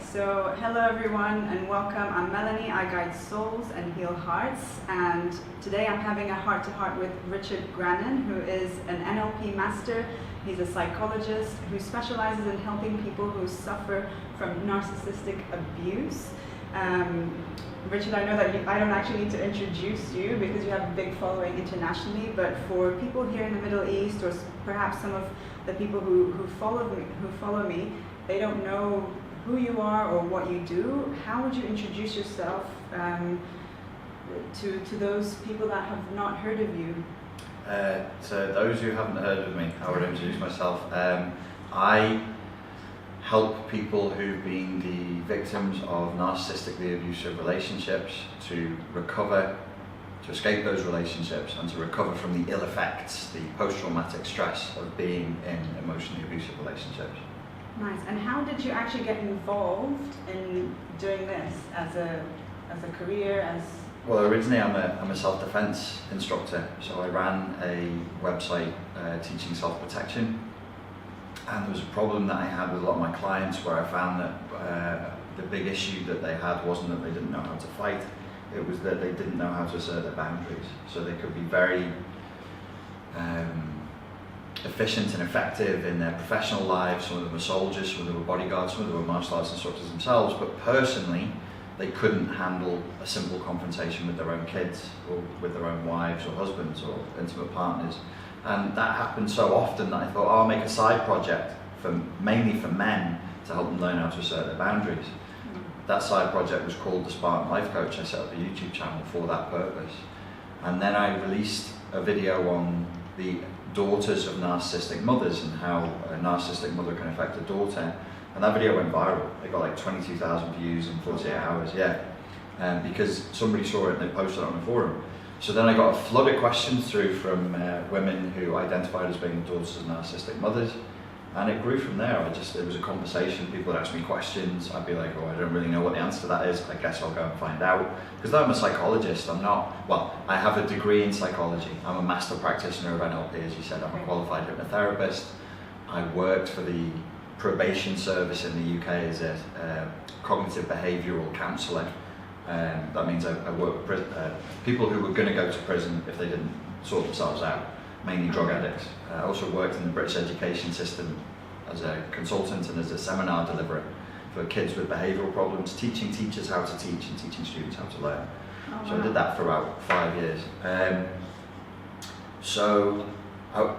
So hello everyone and welcome. I'm Melanie. I guide souls and heal hearts, and today I'm having a heart-to-heart with Richard Grannon, who is an NLP master. He's a psychologist who specializes in helping people who suffer from narcissistic abuse. Richard, I know that I don't actually need to introduce you because you have a big following internationally, but for people here in the Middle East, or perhaps some of the people who follow me, they don't know who you are or what you do. How would you introduce yourself to those people that have not heard of you? To those who haven't heard of me, I would introduce myself. I help people who've been the victims of narcissistically abusive relationships to recover, to escape those relationships, and to recover from the ill effects, the post-traumatic stress of being in emotionally abusive relationships. Nice. And how did you actually get involved in doing this as a career? Well, originally I'm a self-defense instructor, so I ran a website teaching self-protection, and there was a problem that I had with a lot of my clients where I found that the big issue that they had wasn't that they didn't know how to fight, it was that they didn't know how to assert their boundaries. So they could be very efficient and effective in their professional lives. Some of them were soldiers, some of them were bodyguards, some of them were martial arts instructors themselves, but personally they couldn't handle a simple confrontation with their own kids or with their own wives or husbands or intimate partners. And that happened so often that I thought, I'll make a side project mainly for men to help them learn how to assert their boundaries. That side project was called the Spartan Life Coach. I set up a YouTube channel for that purpose. And then I released a video on the daughters of narcissistic mothers and how a narcissistic mother can affect a daughter. And that video went viral. It got like 22,000 views in 48 hours, because somebody saw it and they posted it on a forum. So then I got a flood of questions through from women who identified as being the daughters of narcissistic mothers. And it grew from there. It was a conversation. People would ask me questions. I'd be like, oh, I don't really know what the answer to that is. I guess I'll go and find out. Because though I'm a psychologist, I have a degree in psychology. I'm a master practitioner of NLP, as you said. I'm a qualified hypnotherapist. I worked for the probation service in the UK as a cognitive behavioural counsellor. That means I work with people who were going to go to prison if they didn't sort themselves out. Mainly drug addicts. I also worked in the British education system as a consultant and as a seminar deliverer for kids with behavioural problems, teaching teachers how to teach and teaching students how to learn. So I did that for about 5 years.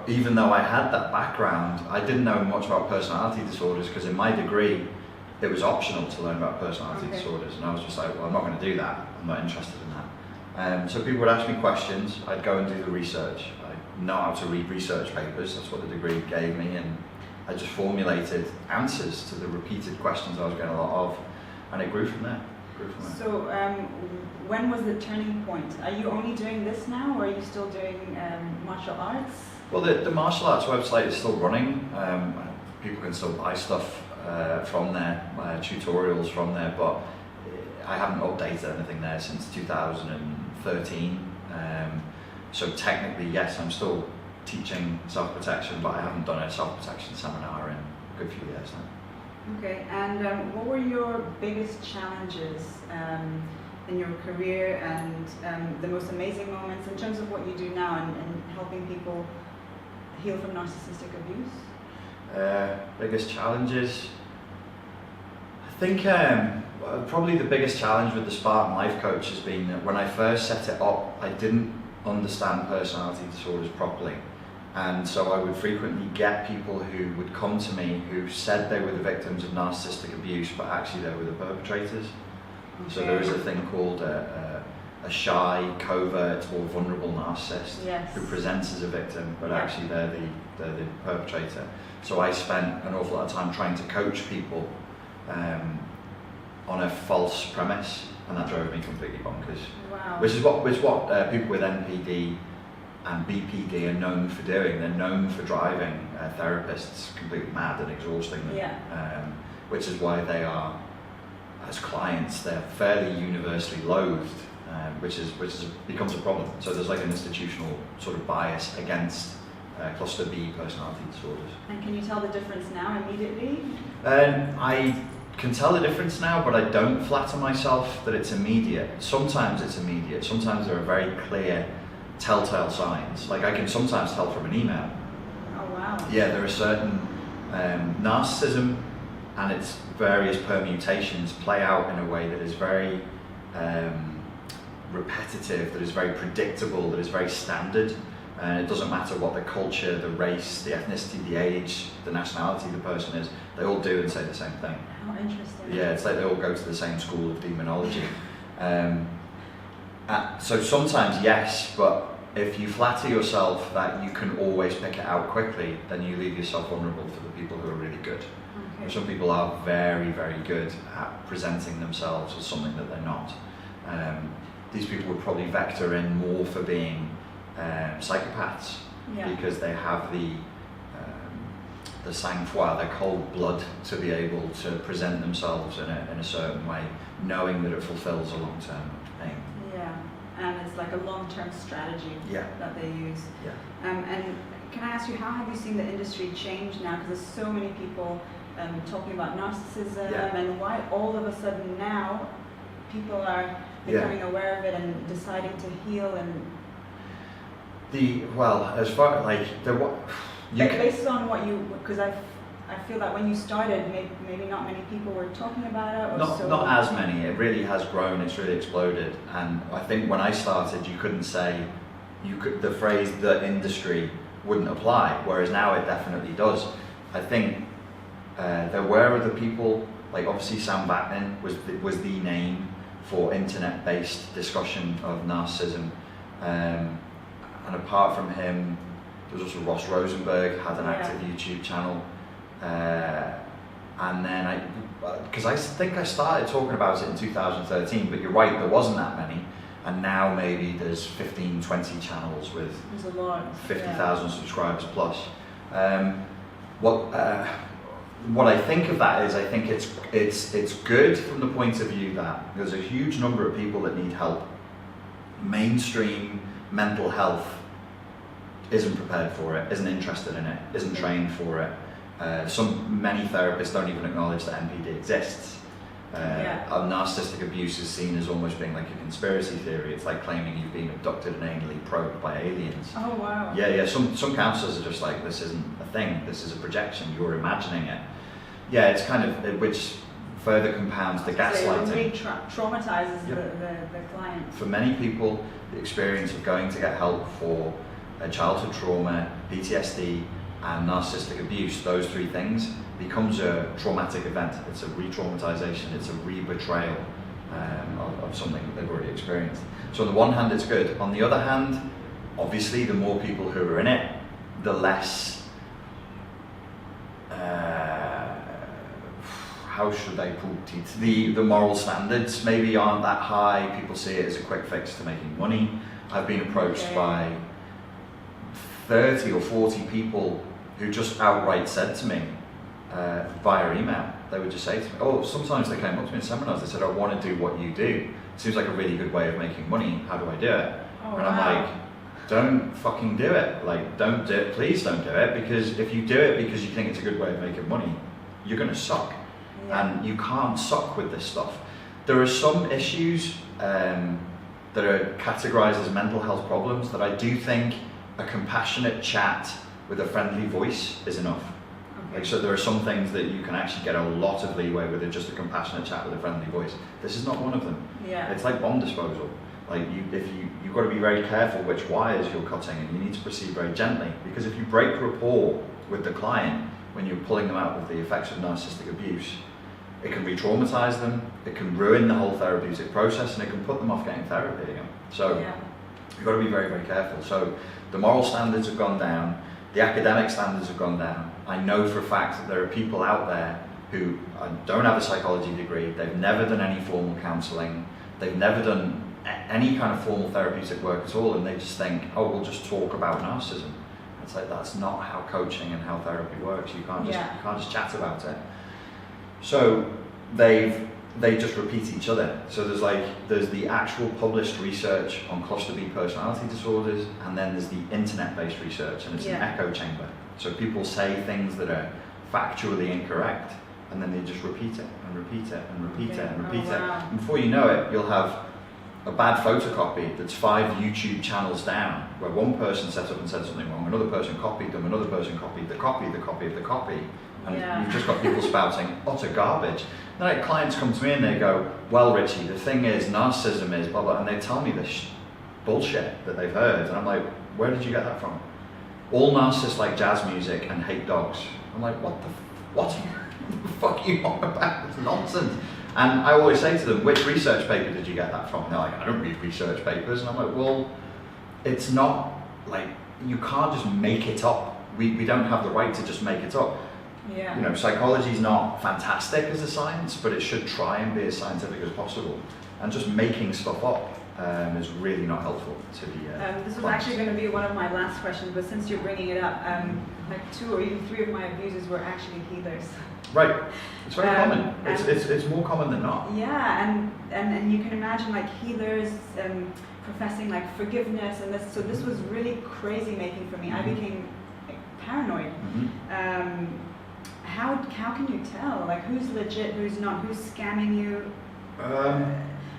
Even though I had that background, I didn't know much about personality disorders because in my degree it was optional to learn about personality disorders, and I was just like, well, I'm not going to do that. I'm not interested in that. So people would ask me questions. I'd go and do the research. I know how to read research papers. That's what the degree gave me, and I just formulated answers to the repeated questions I was getting a lot of, and it grew from there. So when was the turning point? Are you only doing this now, or are you still doing martial arts? Well, the martial arts website is still running. People can still buy stuff from there, tutorials from there, but I haven't updated anything there since 2013. So technically, yes, I'm still teaching self-protection, but I haven't done a self-protection seminar in a good few years now. Okay, and what were your biggest challenges in your career, and the most amazing moments in terms of what you do now and helping people heal from narcissistic abuse? Biggest challenges? I think probably the biggest challenge with the Spartan Life Coach has been that when I first set it up, I didn't understand personality disorders properly. And so I would frequently get people who would come to me who said they were the victims of narcissistic abuse, but actually they were the perpetrators. Okay. So there is a thing called a shy, covert or vulnerable narcissist who presents as a victim, but actually they're the perpetrator. So I spent an awful lot of time trying to coach people on a false premise, and that drove me completely bonkers. Wow. Which is what people with NPD and BPD are known for doing. They're known for driving therapists completely mad and exhausting them. Which is why they are, as clients, they're fairly universally loathed, which becomes a problem. So there's like an institutional sort of bias against cluster B personality disorders. And can you tell the difference now immediately? I can tell the difference now, but I don't flatter myself that it's immediate. Sometimes it's immediate. Sometimes there are very clear telltale signs. Like I can sometimes tell from an email. Oh wow. Yeah, there are certain narcissism and its various permutations play out in a way that is very repetitive, that is very predictable, that is very standard. And it doesn't matter what the culture, the race, the ethnicity, the age, the nationality the person is, they all do and say the same thing. How interesting. Yeah, it's like they all go to the same school of demonology. So sometimes yes, but if you flatter yourself that you can always pick it out quickly, then you leave yourself vulnerable for the people who are really good. Okay. Some people are very, very good at presenting themselves as something that they're not. These people would probably vector in more for being psychopaths, because they have the sang-froid, their cold blood to be able to present themselves in a certain way, knowing that it fulfills a long-term aim. Yeah, and it's like a long-term strategy that they use. Yeah. And can I ask you, how have you seen the industry change now? Because there's so many people talking about narcissism, and why all of a sudden now people are becoming aware of it and deciding to heal and. As far like based on what you, because I feel that when you started, maybe not many people were talking about it. Not as many. It really has grown. It's really exploded. And I think when I started, you couldn't say the phrase "the industry" wouldn't apply, whereas now it definitely does. I think there were other people, like obviously Sam Vaknin was the name for internet-based discussion of narcissism. And apart from him, there was also Ross Rosenberg had an active YouTube channel, and then because I think I started talking about it in 2013, but you're right, there wasn't that many, and now maybe there's 15, 20 channels with 50,000 subscribers plus. What I think of that is I think it's good from the point of view that there's a huge number of people that need help. Mainstream mental health isn't prepared for it, isn't interested in it, isn't trained for it. Many therapists don't even acknowledge that NPD exists. Narcissistic abuse is seen as almost being like a conspiracy theory. It's like claiming you've been abducted and anally probed by aliens. Oh wow. Yeah. Some counsellors are just like, this isn't a thing, this is a projection, you're imagining it. Yeah, it's kind of, which further compounds the gaslighting. So it really traumatizes the client. For many people, the experience of going to get help for childhood trauma, PTSD, and narcissistic abuse, those three things, becomes a traumatic event. It's a re-traumatization, it's a re-betrayal of something that they've already experienced. So on the one hand, it's good. On the other hand, obviously, the more people who are in it, the less, how should I put it, the moral standards maybe aren't that high. People see it as a quick fix to making money. I've been approached by 30 or 40 people who just outright said to me via email, they would just say to me, sometimes they came up to me in seminars, they said, I want to do what you do. It seems like a really good way of making money. How do I do it? I'm like, don't fucking do it. Like, don't do it. Please don't do it, because if you do it because you think it's a good way of making money, you're going to suck. And you can't suck with this stuff. There are some issues that are categorized as mental health problems that I do think a compassionate chat with a friendly voice is enough. Okay. Like, so there are some things that you can actually get a lot of leeway with just a compassionate chat with a friendly voice. This is not one of them. Yeah. It's like bomb disposal. Like you've got to be very careful which wires you're cutting, and you need to proceed very gently, because if you break rapport with the client when you're pulling them out of the effects of narcissistic abuse, it can re-traumatize them, it can ruin the whole therapeutic process, and it can put them off getting therapy again. So you've got to be very, very careful. So the moral standards have gone down, the academic standards have gone down. I know for a fact that there are people out there who don't have a psychology degree, they've never done any formal counselling, they've never done any kind of formal therapeutic work at all, and they just think, we'll just talk about narcissism. It's like, that's not how coaching and how therapy works. You can't just chat about it. So they just repeat each other. So there's the actual published research on cluster B personality disorders, and then there's the internet-based research, and it's an echo chamber. So people say things that are factually incorrect, and then they just repeat it and repeat it and repeat it and repeat it. Wow. And before you know it, you'll have a bad photocopy that's 5 YouTube channels down, where one person set up and said something wrong, another person copied them, another person copied the copy of the copy of the copy, and you've just got people spouting utter garbage. Then like, clients come to me and they go, well, Richie, the thing is, narcissism is blah blah, and they tell me this bullshit that they've heard, and I'm like, where did you get that from? All narcissists like jazz music and hate dogs. I'm like, what the fuck are you on about? It's nonsense. And I always say to them, which research paper did you get that from? And they're like, I don't read research papers. And I'm like, well, it's not like, you can't just make it up. We don't have the right to just make it up. Yeah. You know, psychology is not fantastic as a science, but it should try and be as scientific as possible. And just making stuff up is really not helpful to the this was clients. actually going to be one of my last questions, but since you're bringing it up, like 2 or even 3 of my abusers were actually healers. Right, it's very common. It's more common than not. Yeah, and you can imagine like healers professing like forgiveness and this. So this was really crazy making for me. I became like, paranoid. How can you tell like who's legit, who's not, who's scamming you?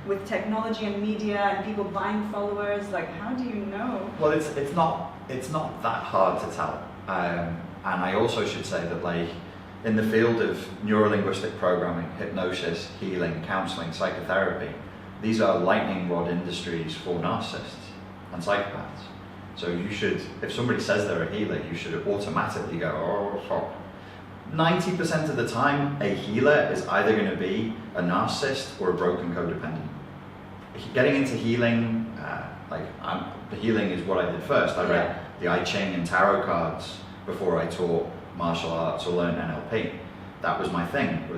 With technology and media and people buying followers, like how do you know? Well, it's not that hard to tell. And I also should say that like in the field of neurolinguistic programming, hypnosis, healing, counseling, psychotherapy, these are lightning rod industries for narcissists and psychopaths. So you should, if somebody says they're a healer, you should automatically go, oh fuck. 90% of the time, a healer is either going to be a narcissist or a broken codependent. Getting into healing, the healing is what I did first. I read the I Ching and tarot cards before I taught martial arts or learned NLP. That was my thing. Do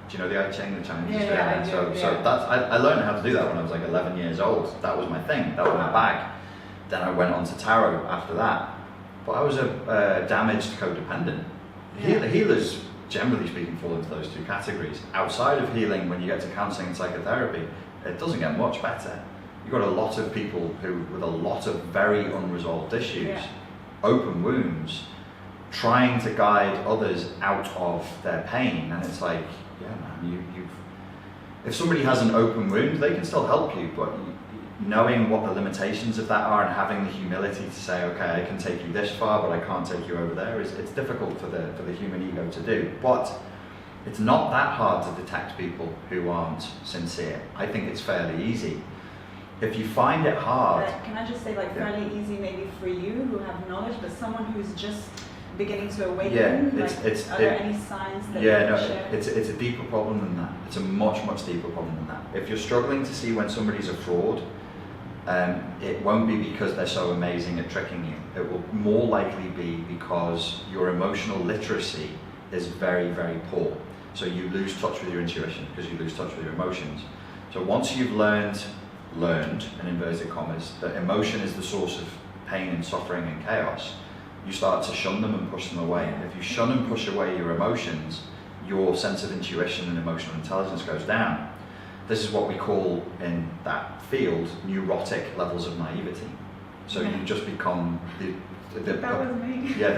you know the I Ching, the Chinese? So that's I learned how to do that when I was like 11 years old. That was my thing. That was my bag. Then I went on to tarot after that. But I was a damaged codependent. Healers, generally speaking, fall into those 2 categories. Outside of healing, when you get to counselling and psychotherapy, it doesn't get much better. You've got a lot of people who, with a lot of very unresolved issues, open wounds, trying to guide others out of their pain. And it's like, yeah, man, if somebody has an open wound, they can still help you, but knowing what the limitations of that are and having the humility to say, okay, I can take you this far, but I can't take you over there, it's difficult for the human ego to do. But it's not that hard to detect people who aren't sincere. I think it's fairly easy. If you find it hard... Can I just say, like, fairly easy maybe for you who have knowledge, but someone who's just beginning to awaken, are there any signs that you can share? It's a deeper problem than that. It's a much, much deeper problem than that. If you're struggling to see when somebody's a fraud, it won't be because they're so amazing at tricking you. It will more likely be because your emotional literacy is very, very poor. So you lose touch with your intuition because you lose touch with your emotions. So once you've learned, in inverted commas, that emotion is the source of pain and suffering and chaos, you start to shun them and push them away. If you shun and push away your emotions, your sense of intuition and emotional intelligence goes down. This is what we call in that field neurotic levels of naivety. So you just become the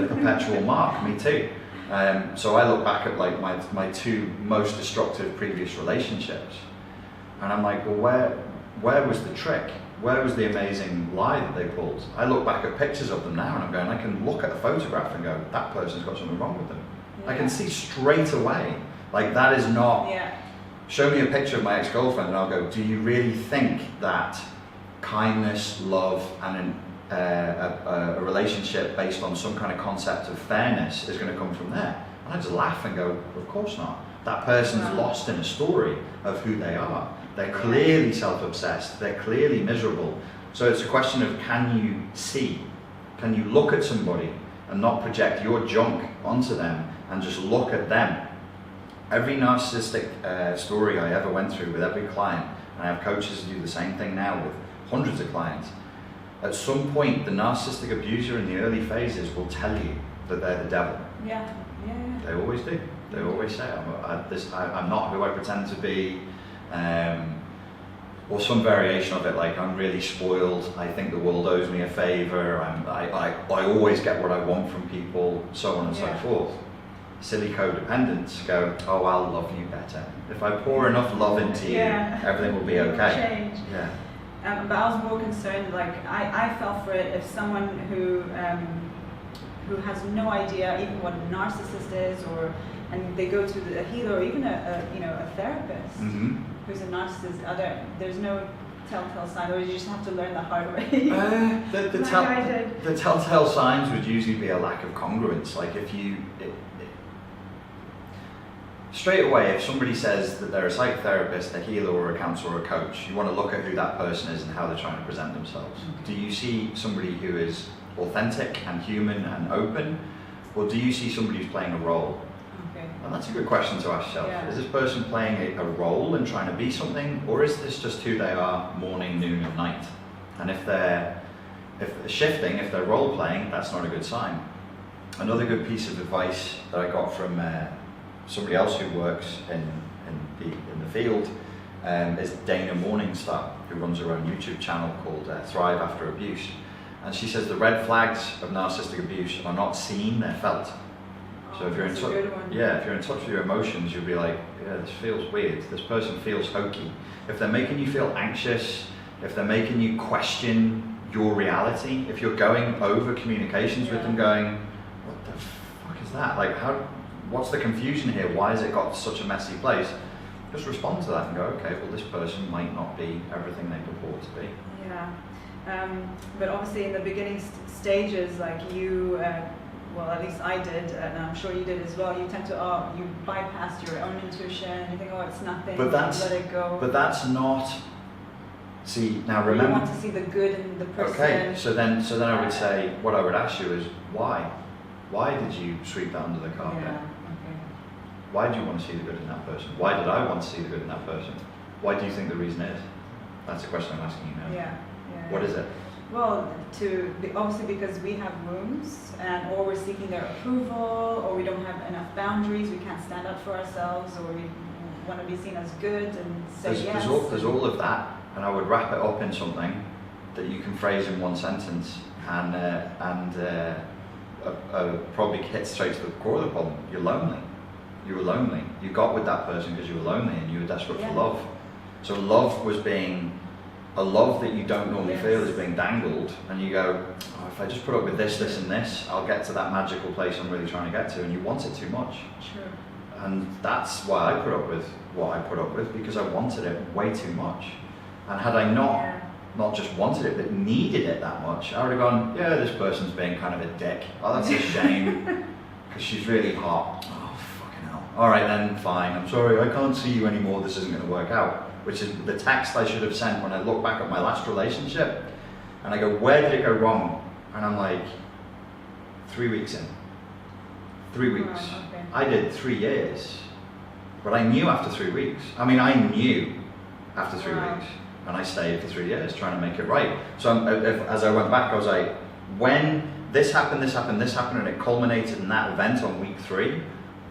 perpetual mark. Me too. So I look back at like my 2 most destructive previous relationships, and I'm like, well, where was the trick? Where was the amazing lie that they pulled? I look back at pictures of them now, and I'm going, I can look at a photograph and go, that person's got something wrong with them. I can see straight away, like that is not. Show me a picture of my ex-girlfriend and I'll go, do you really think that kindness, love, and a relationship based on some kind of concept of fairness is going to come from there? And I just laugh and go, of course not. That person's lost in a story of who they are. They're clearly self-obsessed. They're clearly miserable. So it's a question of, can you see? Can you look at somebody and not project your junk onto them and just look at them? Every narcissistic story I ever went through with every client, and I have coaches who do the same thing now with hundreds of clients, at some point the narcissistic abuser in the early phases will tell you that they're the devil. They always do. They always say, I'm not who I pretend to be, or some variation of it, like I'm really spoiled, I think the world owes me a favour, I always get what I want from people, so on and so forth. silly codependents go, oh, I'll love you better. If I pour enough love into you, everything will be okay. Change. Yeah. But I was more concerned, like, I fell for it if someone who has no idea even what a narcissist is, and they go to a healer or even a therapist who's a narcissist, there's no telltale sign, or you just have to learn the hard way. The telltale signs would usually be a lack of congruence. Like straight away, if somebody says that they're a psychotherapist, a healer, or a counselor, or a coach, you want to look at who that person is and how they're trying to present themselves. Do you see somebody who is authentic and human and open, or do you see somebody who's playing a role? And that's a good question to ask yourself. Yeah. Is this person playing a role and trying to be something, or is this just who they are morning, noon, and night? And if they're shifting, if they're role playing, that's not a good sign. Another good piece of advice that I got from somebody else who works in the field is Dana Morningstar, who runs her own YouTube channel called Thrive After Abuse. And she says the red flags of narcissistic abuse are not seen, they're felt. So if you're in touch, if you're in touch with your emotions, you'll be like, yeah, this feels weird. This person feels hokey. If they're making you feel anxious, if they're making you question your reality, if you're going over communications with them, going, what the fuck is that? Like, what's the confusion here? Why has it got to such a messy place? Just respond to that and go, okay, well, this person might not be everything they purport to be. Yeah, but obviously in the beginning stages, like you. Well, at least I did, and I'm sure you did as well. You tend to, you bypass your own intuition. You think, oh, it's nothing. But let it go. But that's not. See, now remember. You want to see the good in the person. Okay, so then I would say, what I would ask you is why? Why did you sweep that under the carpet? Yeah. Okay. Why do you want to see the good in that person? Why did I want to see the good in that person? Why do you think the reason is? That's the question I'm asking you now. Yeah. What is it? Well, obviously because we have wounds, or we're seeking their approval, or we don't have enough boundaries, we can't stand up for ourselves, or we want to be seen as good and say yes. There's all of that, and I would wrap it up in something that you can phrase in one sentence, and probably hit straight to the core of the problem. You're lonely. You were lonely. You got with that person because you were lonely and you were desperate for love. So love was being. A love that you don't normally feel is being dangled, and you go, oh, if I just put up with this, this, and this, I'll get to that magical place I'm really trying to get to, and you want it too much. Sure. And that's why I put up with what I put up with, because I wanted it way too much. And had I not just wanted it, but needed it that much, I would have gone, yeah, this person's being kind of a dick. Oh, that's a shame, because she's really hot. Oh, fucking hell. All right then, fine. I'm sorry, I can't see you anymore. This isn't going to work out. Which is the text I should have sent when I look back at my last relationship, and I go, where did it go wrong? And I'm like, 3 weeks in. 3 weeks. Oh, okay. I did 3 years, but I knew after 3 weeks. I mean, I knew after 3 weeks, and I stayed for 3 years trying to make it right. So as I went back, I was like, when this happened, and it culminated in that event on week 3,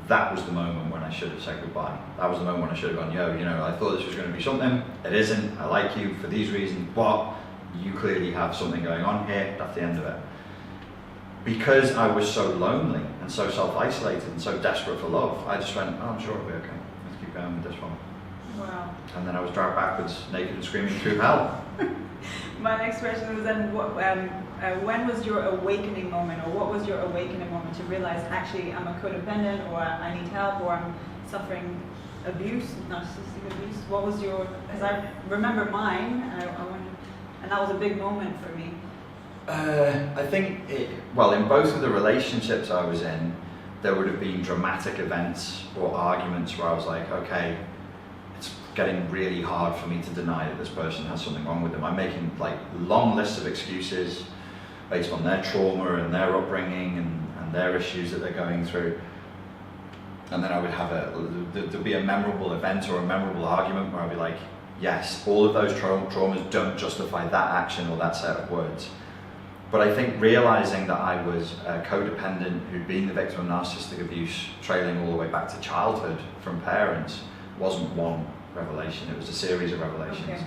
that was the moment when I should have said goodbye. That was the moment when I should have gone, I thought this was going to be something. It isn't. I like you for these reasons, but you clearly have something going on here. That's the end of it. Because I was so lonely and so self-isolated and so desperate for love, I just went, I'm sure it'll be okay. Let's keep going with this one. Wow. And then I was dragged backwards, naked and screaming through hell. My next question was then, when was your awakening moment, or what was your awakening moment to realize, actually, I'm a codependent, or I need help, or I'm suffering abuse, narcissistic abuse? What was your, because I remember mine, and that was a big moment for me. I think, in both of the relationships I was in, there would have been dramatic events or arguments where I was like, okay, it's getting really hard for me to deny that this person has something wrong with them. I'm making long lists of excuses based on their trauma and their upbringing and their issues that they're going through. And then I would have there'd be a memorable event or a memorable argument where I'd be like, yes, all of those traumas don't justify that action or that set of words. But I think realizing that I was a codependent who'd been the victim of narcissistic abuse trailing all the way back to childhood from parents wasn't one revelation, it was a series of revelations. Okay.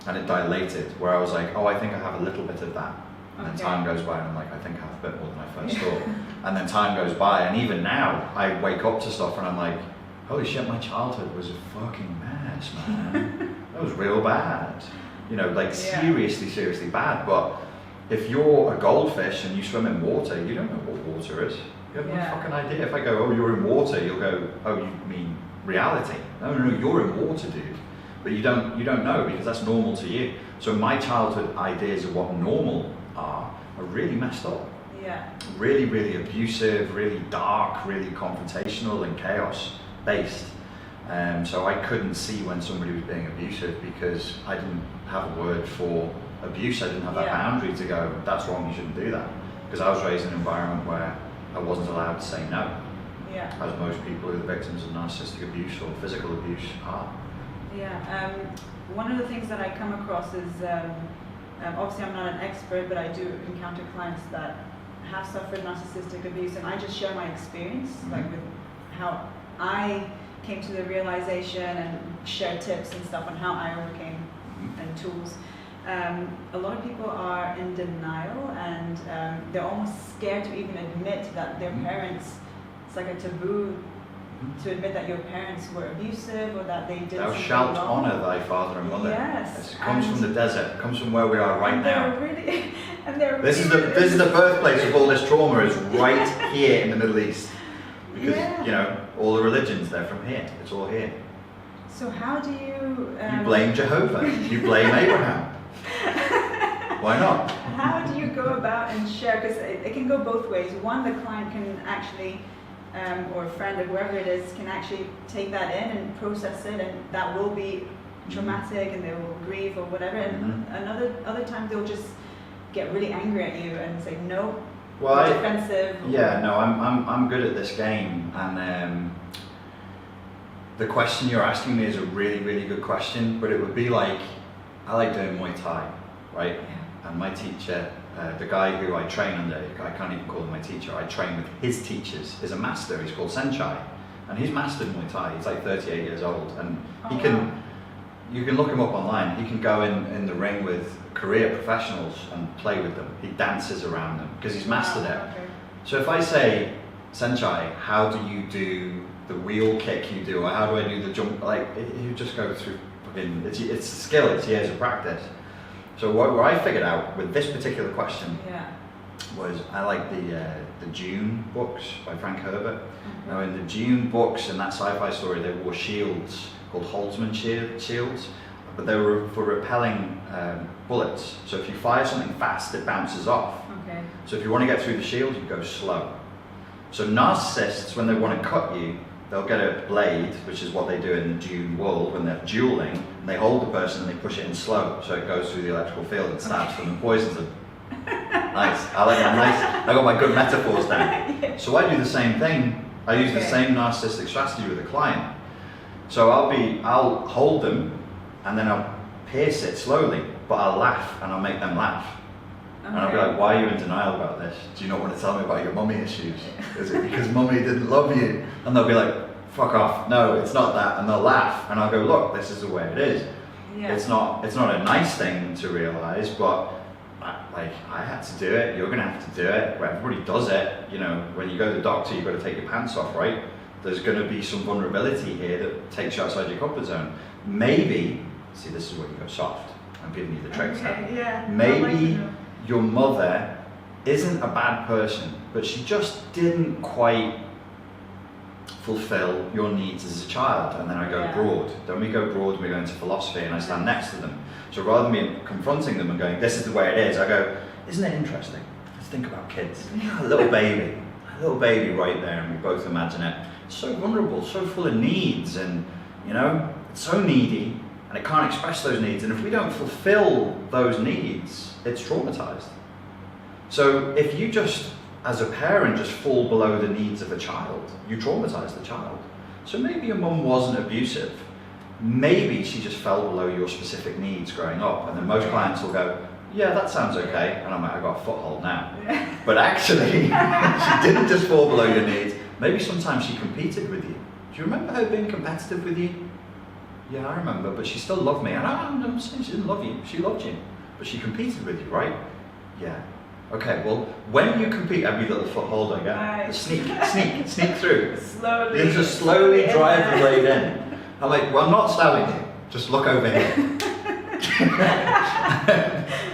And it dilated, where I was like, oh, I think I have a little bit of that. And then time goes by and I'm like, I think I have a bit more than I first thought. And then time goes by, and even now, I wake up to stuff and I'm like, holy shit, my childhood was a fucking mess, man. That was real bad. You know, like seriously bad. But if you're a goldfish and you swim in water, you don't know what water is. You have no fucking idea. If I go, oh, you're in water, you'll go, oh, you mean reality? No, you're in water, dude. But you don't know, because that's normal to you. So my childhood ideas of what normal are really messed up. Yeah. Really abusive, really dark, really confrontational and chaos based. So I couldn't see when somebody was being abusive because I didn't have a word for abuse. I didn't have that boundary to go, that's wrong, you shouldn't do that. Because I was raised in an environment where I wasn't allowed to say no. Yeah. As most people who are the victims of narcissistic abuse or physical abuse are. Yeah. One of the things that I come across is, obviously I'm not an expert, but I do encounter clients that have suffered narcissistic abuse, and I just share my experience, like with how I came to the realization and share tips and stuff on how I overcame and tools. A lot of people are in denial, and they're almost scared to even admit that their parents, it's like a taboo to admit that your parents were abusive or that they did Thou something shalt wrong. honour thy father and mother. Yes. It comes from the desert, it comes from where we are right now. This is the birthplace of all this trauma, is right here in the Middle East. Because, you know, all the religions, they're from here. It's all here. So how do you... you blame Jehovah. You blame Abraham. Why not? How do you go about and share? Because it can go both ways. One, the client can actually, or a friend or whoever it is, can actually take that in and process it, and that will be traumatic and they will grieve or whatever. And other times they'll just get really angry at you and say, no, defensive. I'm good at this game, and the question you're asking me is a really good question, but it would be like, I like doing Muay Thai, right? Yeah. And my teacher, the guy who I train under, I can't even call him my teacher, I train with his teachers, is a master. He's called Senchai, and he's mastered Muay Thai. He's like 38 years old, and you can look him up online. He can go in the ring with career professionals and play with them. He dances around them because he's mastered it. Okay. So if I say, Senchai, how do you do the wheel kick you do, or how do I do the jump? Like, you just go through fucking, it's a skill, it's years of practice. So what I figured out with this particular question was, I like the Dune books by Frank Herbert. Now in the Dune books and that sci-fi story, they wore shields called Holtzman shields, but they were for repelling bullets. So if you fire something fast, it bounces off. Okay. So if you want to get through the shield, you go slow. So narcissists, when they want to cut you, they'll get a blade, which is what they do in the Dune world when they're dueling, and they hold the person and they push it in slow, so it goes through the electrical field and stabs them and poisons them. Nice. I like that. Nice. I got my good metaphors down. So I do the same thing. I use the same narcissistic strategy with a client. So I'll hold them, and then I'll pierce it slowly, but I'll laugh and I'll make them laugh. And I'll be like, why are you in denial about this? Do you not want to tell me about your mummy issues? Is it because mummy didn't love you? And they'll be like, fuck off, no, it's not that. And they'll laugh, and I'll go, look, this is the way it is. Yeah. It's not a nice thing to realize, but like, I had to do it, you're gonna have to do it. Where everybody does it, you know, when you go to the doctor, you've got to take your pants off, right? There's gonna be some vulnerability here that takes you outside your comfort zone. Maybe, see, this is where you go soft. I'm giving you the tricks now. Yeah. Maybe your mother isn't a bad person, but she just didn't quite fulfill your needs as a child. And then I go broad. Then we go broad and we go into philosophy, and I stand next to them. So rather than me confronting them and going, this is the way it is, I go, isn't it interesting? Let's think about kids. A little baby right there, and we both imagine it. It's so vulnerable, so full of needs, and you know, it's so needy, and it can't express those needs. And if we don't fulfill those needs, it's traumatized. So if you just, as a parent, just fall below the needs of a child, you traumatize the child. So maybe your mum wasn't abusive. Maybe she just fell below your specific needs growing up. And then most clients will go, yeah, that sounds okay. And I'm like, I got a foothold now. But actually, she didn't just fall below your needs. Maybe sometimes she competed with you. Do you remember her being competitive with you? Yeah, I remember, but she still loved me. And I'm saying she didn't love you, she loved you. But she competed with you, right? Yeah. Okay, well, when you compete, every little foothold I get, Right. sneak through. Slowly. You just slowly drive the blade in. I'm like, well, I'm not stabbing you. Just look over here.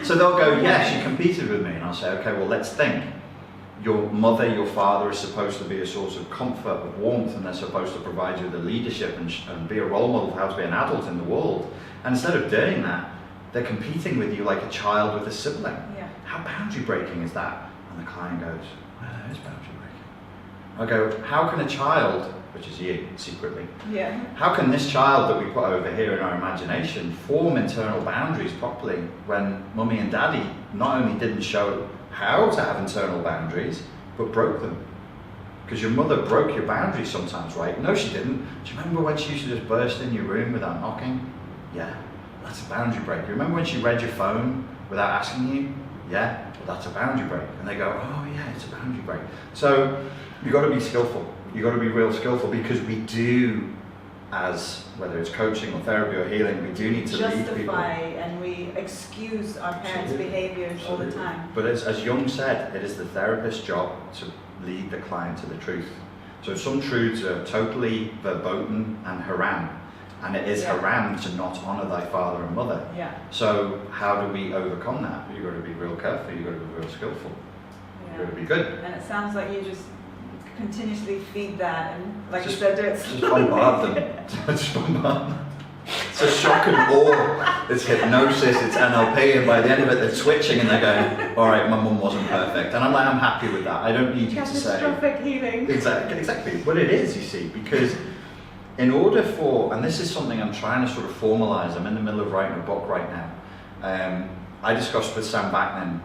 So they'll go, yes, you competed with me. And I'll say, okay, well, let's think. Your mother, your father is supposed to be a source of comfort, of warmth, and they're supposed to provide you the leadership and be a role model for how to be an adult in the world. And instead of doing that, they're competing with you like a child with a sibling. Yeah. How boundary breaking is that? And the client goes, well, that is boundary breaking. I go, how can a child, which is you secretly, Yeah. how can this child that we put over here in our imagination form internal boundaries properly when mummy and daddy not only didn't show how to have internal boundaries, but broke them? Because your mother broke your boundaries sometimes, right? No, she didn't. Do you remember when she used to just burst in your room without knocking? Yeah, that's a boundary break. You remember when she read your phone without asking you? Yeah, well, that's a boundary break. And they go, oh yeah, it's a boundary break. So you've got to be skillful. You've got to be real skillful, because we do, as whether it's coaching or therapy or healing, we do need to lead people. Justify and we excuse our parents' behaviors all the time. But as Jung said, it is the therapist's job to lead the client to the truth. So some truths are totally verboten and haram, and it is haram to not honour thy father and mother. Yeah. So how do we overcome that? You've got to be real careful, you've got to be real skillful, Yeah. you've got to be good. And it sounds like you just continuously feed that, and like Just- you said, do it Just bombard them. Just bombard them. It's a shock and awe. It's hypnosis, it's NLP, and by the end of it they're twitching and they're going, all right, my mum wasn't perfect. And I'm like, I'm happy with that. I don't need you to say. Catastrophic healing. Exactly. But it is, you see, because in order for, and this is something I'm trying to sort of formalize, I'm in the middle of writing a book right now. I discussed with Sam Backman,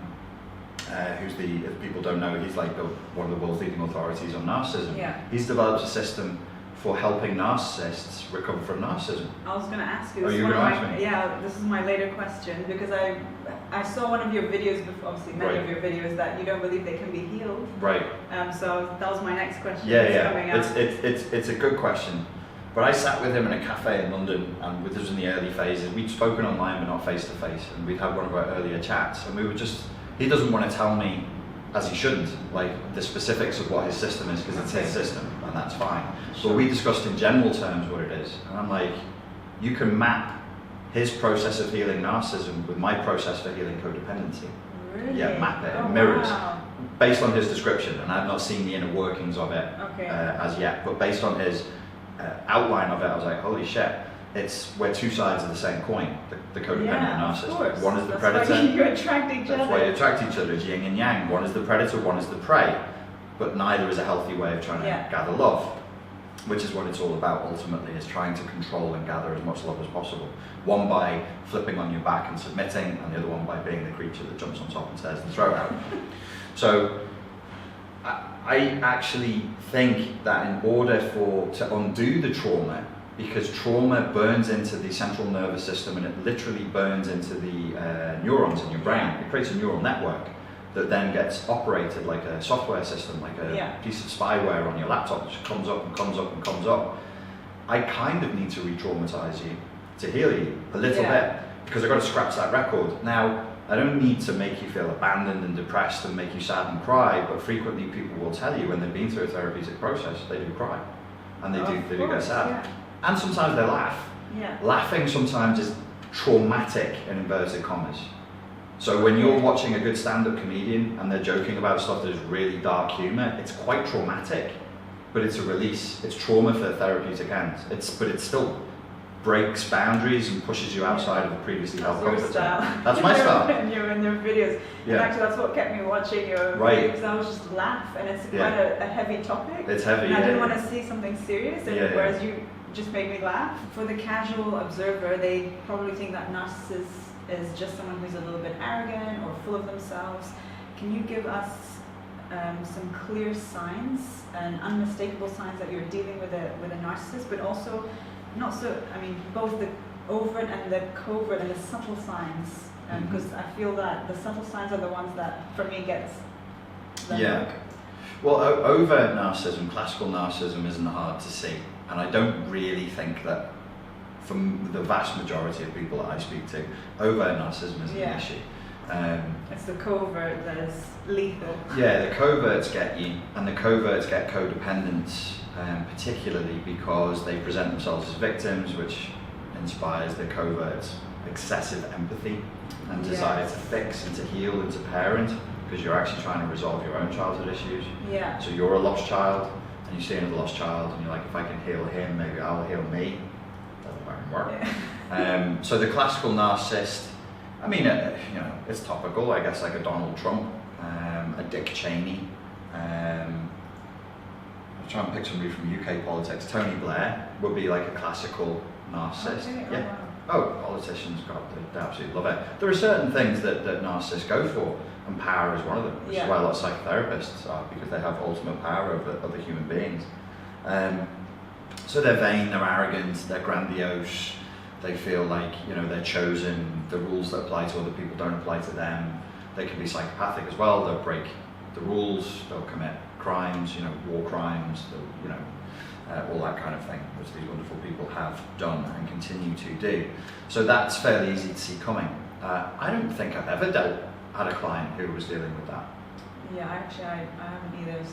who's the, if people don't know, he's like one of the world's leading authorities on narcissism. Yeah. He's developed a system for helping narcissists recover from narcissism. I was going to ask you. Oh, This you is were one going of to my, ask me? Yeah, this is my later question, because I saw one of your videos before, obviously many Right. of your videos, that you don't believe they can be healed. Right. So that was my next question. Yeah. Coming up. It's a good question. But I sat with him in a cafe in London, and this was in the early phases. We'd spoken online, but not face to face, and we'd had one of our earlier chats, and we were just, he doesn't want to tell me, as he shouldn't, like the specifics of what his system is, because it's his system, and that's fine. But we discussed in general terms what it is, and I'm like, you can map his process of healing narcissism with my process for healing codependency. Really? Yeah, map it, Oh, mirrors. wow. Based on his description, and I've not seen the inner workings of it Okay. as yet, but based on his outline of it, I was like, holy shit, we're two sides of the same coin, the codependent Yeah, of narcissist. course. One is the That's predator. why you attract each That's other. why you attract each other, it's yin and yang. One is the predator, one is the prey. But neither is a healthy way of trying to gather love, which is what it's all about ultimately, is trying to control and gather as much love as possible. One by flipping on your back and submitting, and the other one by being the creature that jumps on top and tears the throat out. So I actually think that in order to undo the trauma, because trauma burns into the central nervous system and it literally burns into the neurons in your brain. It creates a neural network that then gets operated like a software system, like a piece of spyware on your laptop, which comes up and comes up and comes up. I kind of need to re-traumatize you to heal you a little bit, because I've got to scratch that record. Now, I don't need to make you feel abandoned and depressed and make you sad and cry, but frequently people will tell you when they've been through a therapeutic process, they do cry. And they do get sad. Yeah. And sometimes they laugh. Yeah. Laughing sometimes is traumatic in inverted commas. So when you're watching a good stand-up comedian and they're joking about stuff that is really dark humour, it's quite traumatic, but it's a release. It's trauma for the therapeutic end. But it still breaks boundaries and pushes you outside of the previously held comfort zone. That's my style. In their videos. Yeah. And actually that's what kept me watching your videos, because I was just laugh, and it's quite a heavy topic. It's heavy, and I didn't want to see something serious, and whereas you just made me laugh. For the casual observer, they probably think that narcissist is just someone who's a little bit arrogant or full of themselves. Can you give us some clear signs and unmistakable signs that you're dealing with a narcissist, but also not so, I mean, both the overt and the covert and the subtle signs, because I feel that the subtle signs are the ones that, for me, gets the hook. Well, overt narcissism, classical narcissism isn't hard to see, and I don't really think that, from the vast majority of people that I speak to, overt narcissism is an issue. It's the covert that is lethal. Yeah, the coverts get you, and the coverts get codependents, particularly because they present themselves as victims, which inspires the coverts excessive empathy and desire to fix and to heal and to parent, because you're actually trying to resolve your own childhood issues. Yeah. So you're a lost child, and you see another lost child, and you're like, if I can heal him, maybe I'll heal me. Doesn't fucking work. Yeah. So the classical narcissist, I mean, it's topical, I guess, like a Donald Trump, a Dick Cheney. I'm trying to pick somebody from UK politics. Tony Blair would be like a classical narcissist. Okay. Yeah. Oh, politicians, God, they absolutely love it. There are certain things that narcissists go for, and power is one of them, which is why a lot of psychotherapists are, because they have ultimate power over other human beings. So they're vain, they're arrogant, they're grandiose, they feel like, they're chosen, the rules that apply to other people don't apply to them. They can be psychopathic as well, they'll break the rules, they'll commit crimes, war crimes, all that kind of thing, which these wonderful people have done and continue to do. So that's fairly easy to see coming. I don't think I've ever had a client who was dealing with that. Yeah, actually I haven't either,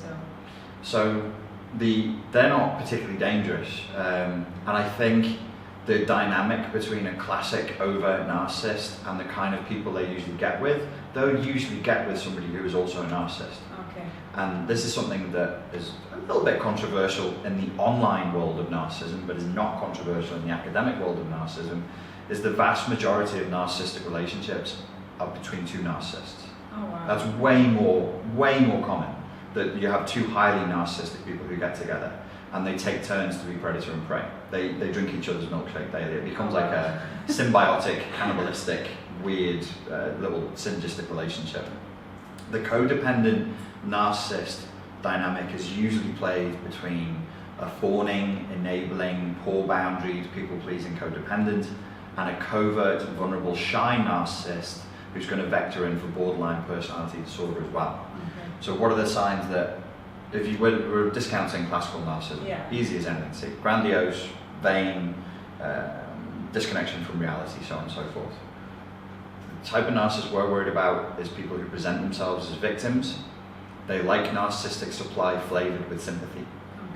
So they're not particularly dangerous, and I think the dynamic between a classic overt narcissist and the kind of people they usually get with, they'll usually get with somebody who is also a narcissist. Okay. And this is something that is a little bit controversial in the online world of narcissism, but is not controversial in the academic world of narcissism, is the vast majority of narcissistic relationships are between two narcissists. Oh, wow. That's way more common, that you have two highly narcissistic people who get together and they take turns to be predator and prey. They drink each other's milkshake daily. It becomes like a symbiotic, cannibalistic, weird, little synergistic relationship. The codependent narcissist dynamic is usually played between a fawning, enabling, poor boundaries, people-pleasing codependent, and a covert, vulnerable, shy narcissist who's going to vector in for borderline personality disorder as well. Okay. So what are the signs that, if you were discounting classical narcissism, easy as anything, see, grandiose, vain, disconnection from reality, so on and so forth. The type of narcissist we're worried about is people who present themselves as victims. They like narcissistic supply flavored with sympathy.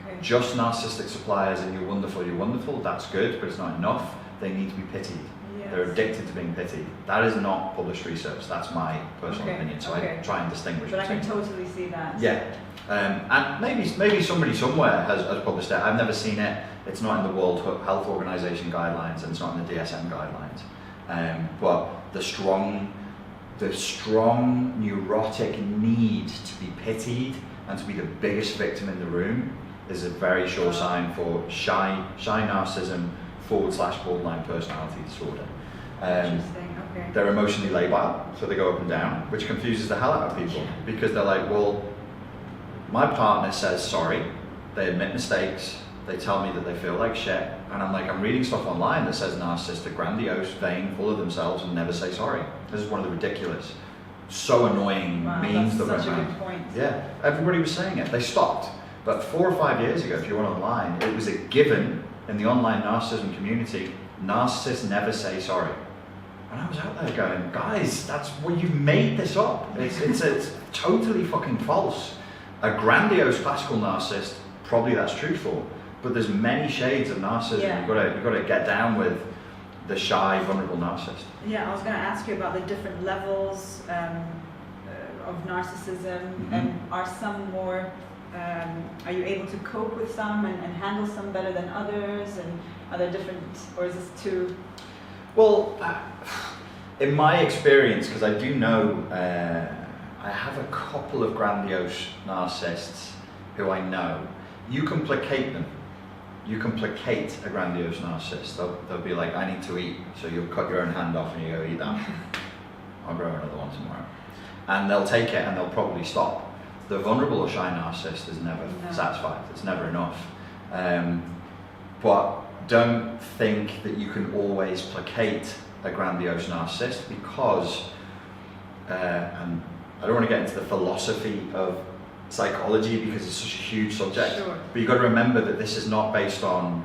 Okay. Just narcissistic supply as in you're wonderful, that's good, but it's not enough. They need to be pitied. Yes. They're addicted to being pitied. That is not published research, that's my personal opinion, so I try and distinguish But between. I can totally see that. Yeah, and maybe somebody somewhere has published it. I've never seen it. It's not in the World Health Organization guidelines and it's not in the DSM guidelines. But the strong neurotic need to be pitied and to be the biggest victim in the room is a very sure sign for shy narcissism / borderline personality disorder. Interesting. Okay. They're emotionally labile, so they go up and down, which confuses the hell out of people because they're like, well, my partner says sorry, they admit mistakes, they tell me that they feel like shit, and I'm like, I'm reading stuff online that says narcissists are grandiose, vain, full of themselves, and never say sorry. This is one of the ridiculous, so annoying memes that went around. That's such a good around. point. Yeah, everybody was saying it. They stopped. But 4 or 5 years ago, if you went online, it was a given in the online narcissism community, narcissists never say sorry. And I was out there going, guys, you've made this up. It's totally fucking false. A grandiose classical narcissist, probably that's truthful, but there's many shades of narcissism. Yeah. You've got to get down with the shy, vulnerable narcissist. Yeah, I was going to ask you about the different levels of narcissism, Mm-hmm. and are some more, are you able to cope with some and handle some better than others, and are there different, or is this too? Well, in my experience, because I do know, I have a couple of grandiose narcissists who I know. You can placate them. You can placate a grandiose narcissist. They'll be like, I need to eat, so you'll cut your own hand off and you go eat that. I'll grow another one tomorrow. And they'll take it and they'll probably stop. The vulnerable or shy narcissist is never satisfied. It's never enough. But don't think that you can always placate a grandiose narcissist because, and I don't want to get into the philosophy of psychology because it's such a huge subject, Sure. but you've got to remember that this is not based on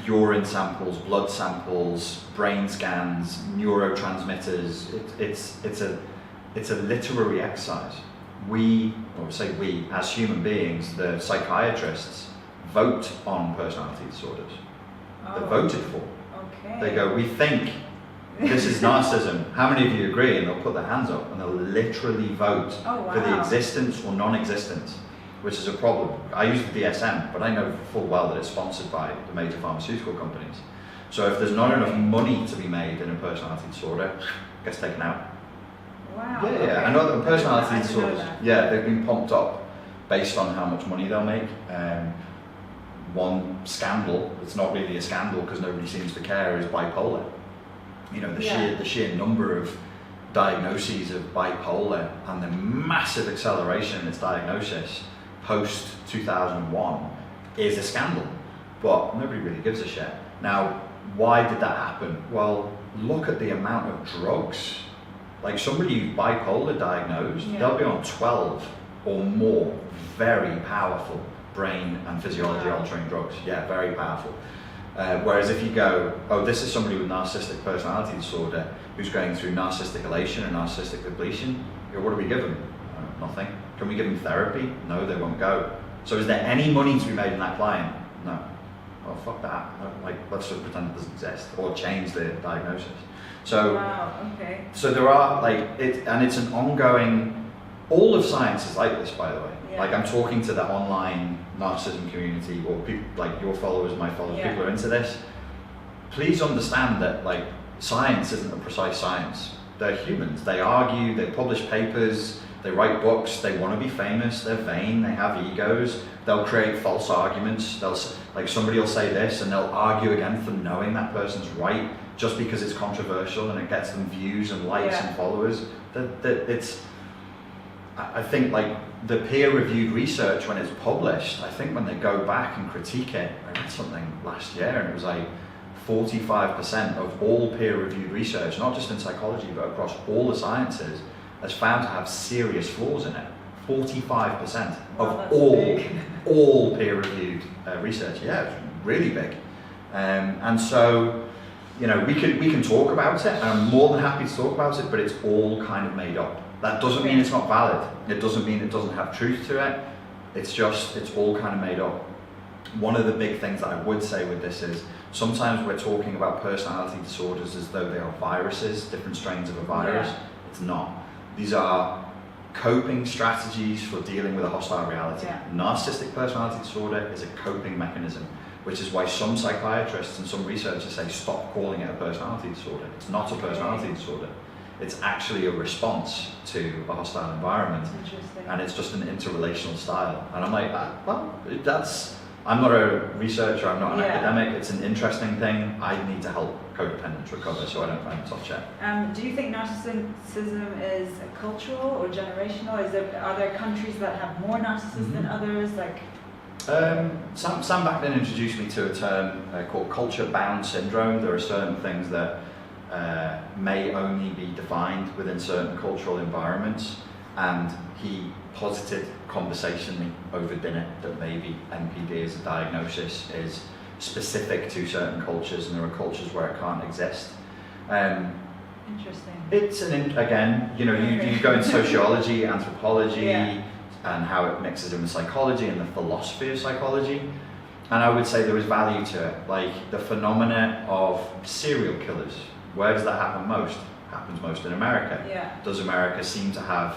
urine samples, blood samples, brain scans, neurotransmitters. It's it's a literary exercise. We, as human beings, the psychiatrists vote on personality disorders. They're voted for. Okay. They go, we think this is narcissism. How many of you agree? And they'll put their hands up and they'll literally vote for the existence or non-existence, which is a problem. I use the DSM, but I know full well that it's sponsored by the major pharmaceutical companies. So if there's not enough money to be made in a personality disorder, it gets taken out. Wow. Yeah, okay. I know that personality disorders, they've been pumped up based on how much money they'll make. One scandal, it's not really a scandal because nobody seems to care, is bipolar. You know, the sheer number of diagnoses of bipolar and the massive acceleration in its diagnosis post 2001 is a scandal, but nobody really gives a shit. Now, why did that happen? Well, look at the amount of drugs. Like somebody who's bipolar diagnosed, they'll be on 12 or more very powerful brain and physiology altering drugs. Yeah, very powerful. Whereas if you go, oh, this is somebody with narcissistic personality disorder who's going through narcissistic elation and narcissistic depletion, you go, what do we give them? Nothing. Can we give them therapy? No, they won't go. So is there any money to be made in that client? No. Oh, fuck that. Like, let's just pretend it doesn't exist or change the diagnosis. So, so there are and it's an ongoing, all of science is like this, by the way. Like I'm talking to the online narcissism community or people like your followers, my followers, people who are into this. Please understand that like science isn't a precise science. They're humans. They argue, they publish papers, they write books, they want to be famous, they're vain, they have egos, they'll create false arguments. Like somebody will say this and they'll argue against them knowing that person's right just because it's controversial and it gets them views and likes and followers. I think like the peer-reviewed research when it's published, I think when they go back and critique it, I read something last year and it was like 45% of all peer-reviewed research, not just in psychology but across all the sciences, has found to have serious flaws in it. 45% of all peer-reviewed research. Yeah, it's really big. And so, you know, we can talk about it, and I'm more than happy to talk about it, but it's all kind of made up. That doesn't mean it's not valid. It doesn't mean it doesn't have truth to it. It's just, it's all kind of made up. One of the big things that I would say with this is, sometimes we're talking about personality disorders as though they are viruses, different strains of a virus. It's not. These are coping strategies for dealing with a hostile reality. Narcissistic personality disorder is a coping mechanism, which is why some psychiatrists and some researchers say stop calling it a personality disorder. It's not a personality disorder. It's actually a response to a hostile environment, and it's just an interrelational style. And I'm like, well, I'm not a researcher, I'm not an academic, it's an interesting thing. I need to help codependents recover, so I don't touch it. Do you think narcissism is cultural or generational? Are there countries that have more narcissists than others? Like, Sam Backlin introduced me to a term called culture-bound syndrome. There are certain things that may only be defined within certain cultural environments, and he posited conversationally over dinner that maybe NPD as a diagnosis is specific to certain cultures, and there are cultures where it can't exist. Interesting. It's again, you know, you go into sociology, anthropology, and how it mixes in with psychology and the philosophy of psychology. And I would say there is value to it, like the phenomena of serial killers. Where does that happen most? It happens most in America. Does America seem to have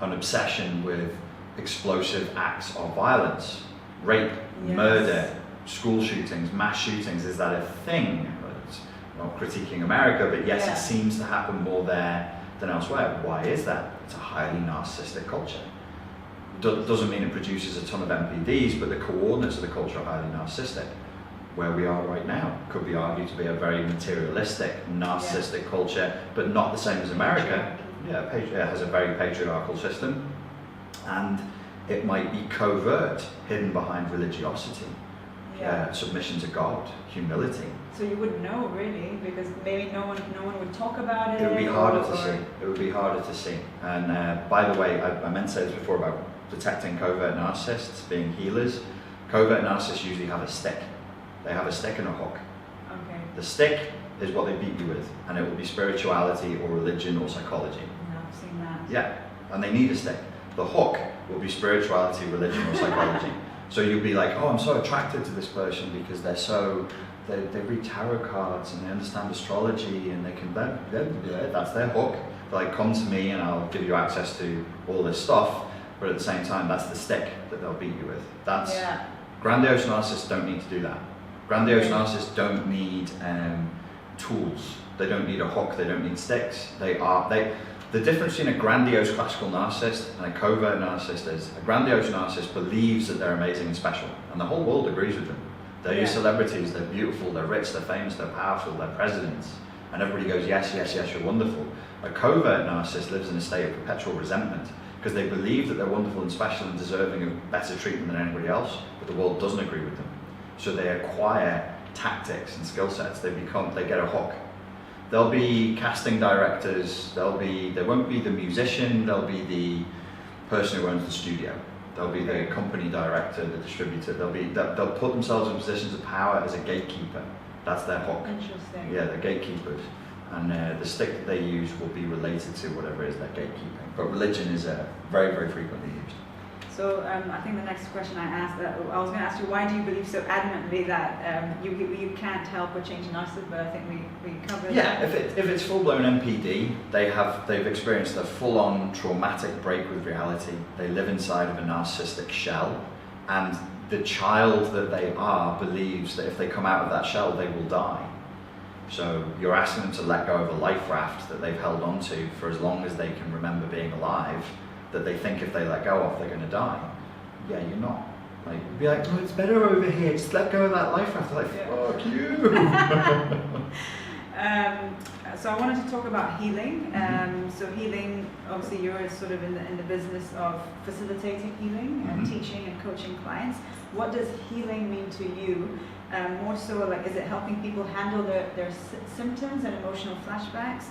an obsession with explosive acts of violence? Rape, murder, school shootings, mass shootings, is that a thing? It's not critiquing America, but yes, it seems to happen more there than elsewhere. Why is that? It's a highly narcissistic culture. Doesn't mean it produces a ton of NPDs, but the coordinates of the culture are highly narcissistic. Where we are right now could be argued to be a very materialistic, narcissistic culture, but not the same as America. It has a very patriarchal system, and it might be covert, hidden behind religiosity, submission to God, humility. So you wouldn't know really, because maybe no one would talk about it. It would be harder to see. It would be harder to see. And by the way, I meant to say this before about detecting covert narcissists being healers. Covert narcissists usually have a stick. They have a stick and a hook. The stick is what they beat you with, and it will be spirituality or religion or psychology. I've seen that. Yeah, and they need a stick. The hook will be spirituality, religion, or psychology. So you'll be like, oh, I'm so attracted to this person because they read tarot cards and they understand astrology and they can, that's their hook. They're like, come to me and I'll give you access to all this stuff, but at the same time, that's the stick that they'll beat you with. That's, grandiose narcissists don't need to do that. Grandiose narcissists don't need tools. They don't need a hook, they don't need sticks. The difference between a grandiose classical narcissist and a covert narcissist is a grandiose narcissist believes that they're amazing and special, and the whole world agrees with them. They're celebrities, they're beautiful, they're rich, they're famous, they're powerful, they're presidents, and everybody goes, yes, yes, yes, you're wonderful. A covert narcissist lives in a state of perpetual resentment because they believe that they're wonderful and special and deserving of better treatment than anybody else, but the world doesn't agree with them. So they acquire tactics and skill sets, they get a hook. They'll be casting directors, they won't be the musician, they'll be the person who owns the studio. They'll be the company director, the distributor, they'll put themselves in positions of power as a gatekeeper. That's their hook. Interesting. Yeah, they're gatekeepers. And the stick that they use will be related to whatever it is they're gatekeeping. But religion is very, very frequently used. So I think the next question I was going to ask you, why do you believe so adamantly that you can't help but change a narcissist? But I think we covered that. If it's full-blown NPD, they've experienced a full-on traumatic break with reality. They live inside of a narcissistic shell, and the child that they are believes that if they come out of that shell, they will die. So you're asking them to let go of a life raft that they've held onto for as long as they can remember being alive, that they think if they let go of, they're going to die. Yeah, you're not. Like, be like, oh, it's better over here, just let go of that life raft. They're like, fuck you. So I wanted to talk about healing. So healing, obviously you're sort of in the business of facilitating healing and teaching and coaching clients. What does healing mean to you? More so, like, is it helping people handle their symptoms and emotional flashbacks?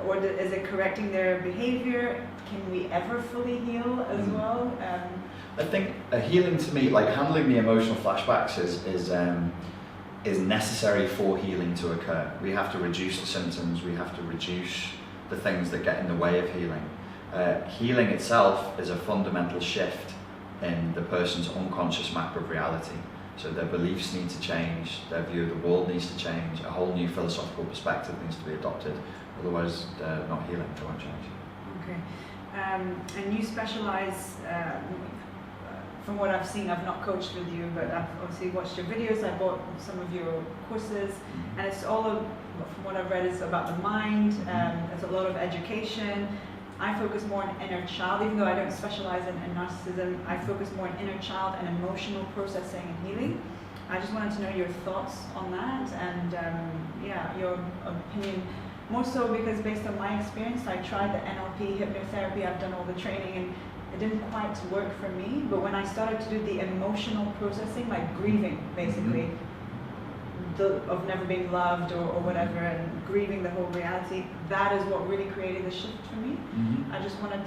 Or is it correcting their behavior? Can we ever fully heal as well? I think healing to me, like handling the emotional flashbacks is necessary for healing to occur. We have to reduce the symptoms, we have to reduce the things that get in the way of healing. Healing itself is a fundamental shift in the person's unconscious map of reality. So their beliefs need to change, their view of the world needs to change, a whole new philosophical perspective needs to be adopted. Otherwise, they're not healing, they won't change. Okay. And you specialize, from what I've seen, I've not coached with you, but I've obviously watched your videos, I bought some of your courses, and it's all, from what I've read, it's about the mind, there's a lot of education. I focus more on inner child, even though I don't specialize in narcissism, I focus more on inner child and emotional processing and healing. I just wanted to know your thoughts on that, and your opinion. More so because based on my experience, I tried the NLP, hypnotherapy, I've done all the training, and it didn't quite work for me. But when I started to do the emotional processing, like grieving, basically, of never being loved or whatever, and grieving the whole reality, that is what really created the shift for me. I just wanted